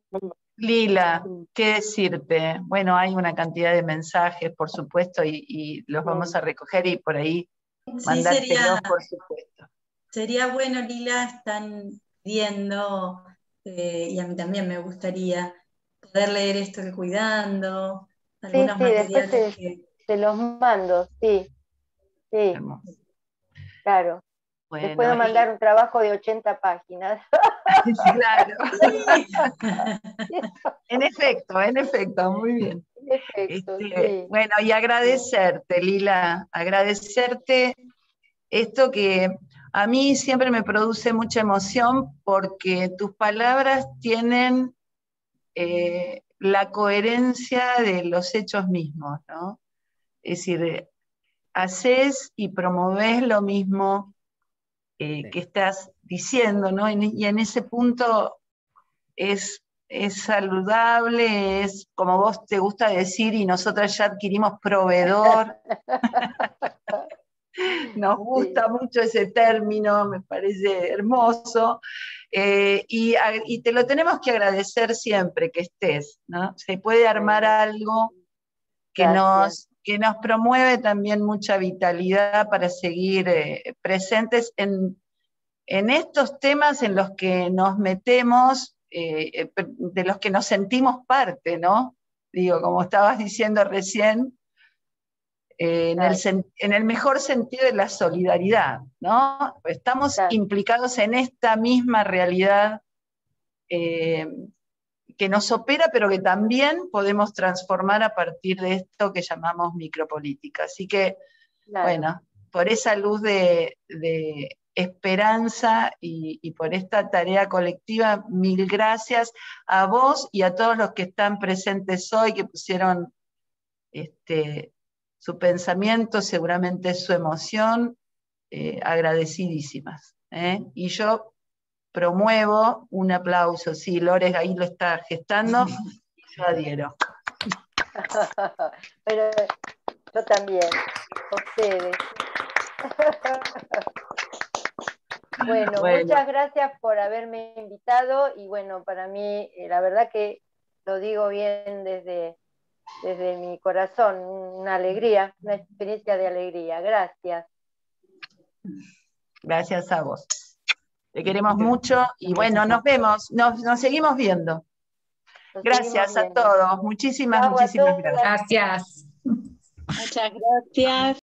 Lila, ¿qué decirte? Bueno, hay una cantidad de mensajes, por supuesto, y los vamos a recoger y por ahí mandártelos, por supuesto. Sería bueno, Lila, están viendo, y a mí también me gustaría poder leer esto de cuidando, algunos materiales después te los mando, sí. Hermoso. Claro. Bueno, les puedo mandar un trabajo de 80 páginas. Claro. En efecto, muy bien. Sí. Bueno, y agradecerte, Lila, agradecerte esto que a mí siempre me produce mucha emoción porque tus palabras tienen la coherencia de los hechos mismos, ¿no? Es decir, haces y promovés lo mismo que estás diciendo, ¿no? Y en ese punto es saludable, es como vos te gusta decir, y nosotras ya adquirimos proveedor. Nos gusta mucho ese término, me parece hermoso, y te lo tenemos que agradecer siempre que estés, ¿no? Se puede armar algo que nos promueve también mucha vitalidad para seguir presentes en estos temas en los que nos metemos, de los que nos sentimos parte, ¿no? Digo, como estabas diciendo recién, en el mejor sentido de la solidaridad, ¿no? Estamos implicados en esta misma realidad que que nos opera, pero que también podemos transformar a partir de esto que llamamos micropolítica. Así que, claro, bueno, por esa luz de esperanza y por esta tarea colectiva, mil gracias a vos y a todos los que están presentes hoy, que pusieron su pensamiento, seguramente su emoción, agradecidísimas. Y yo promuevo un aplauso, sí, Lores ahí lo está gestando, y yo adhiero. Pero yo también, ustedes. Bueno, muchas gracias por haberme invitado, y bueno, para mí, la verdad que lo digo bien desde mi corazón, una alegría, una experiencia de alegría. Gracias. Gracias a vos. Te queremos mucho y bueno, nos vemos, nos seguimos viendo. Gracias a todos, muchísimas gracias. Gracias. Muchas gracias.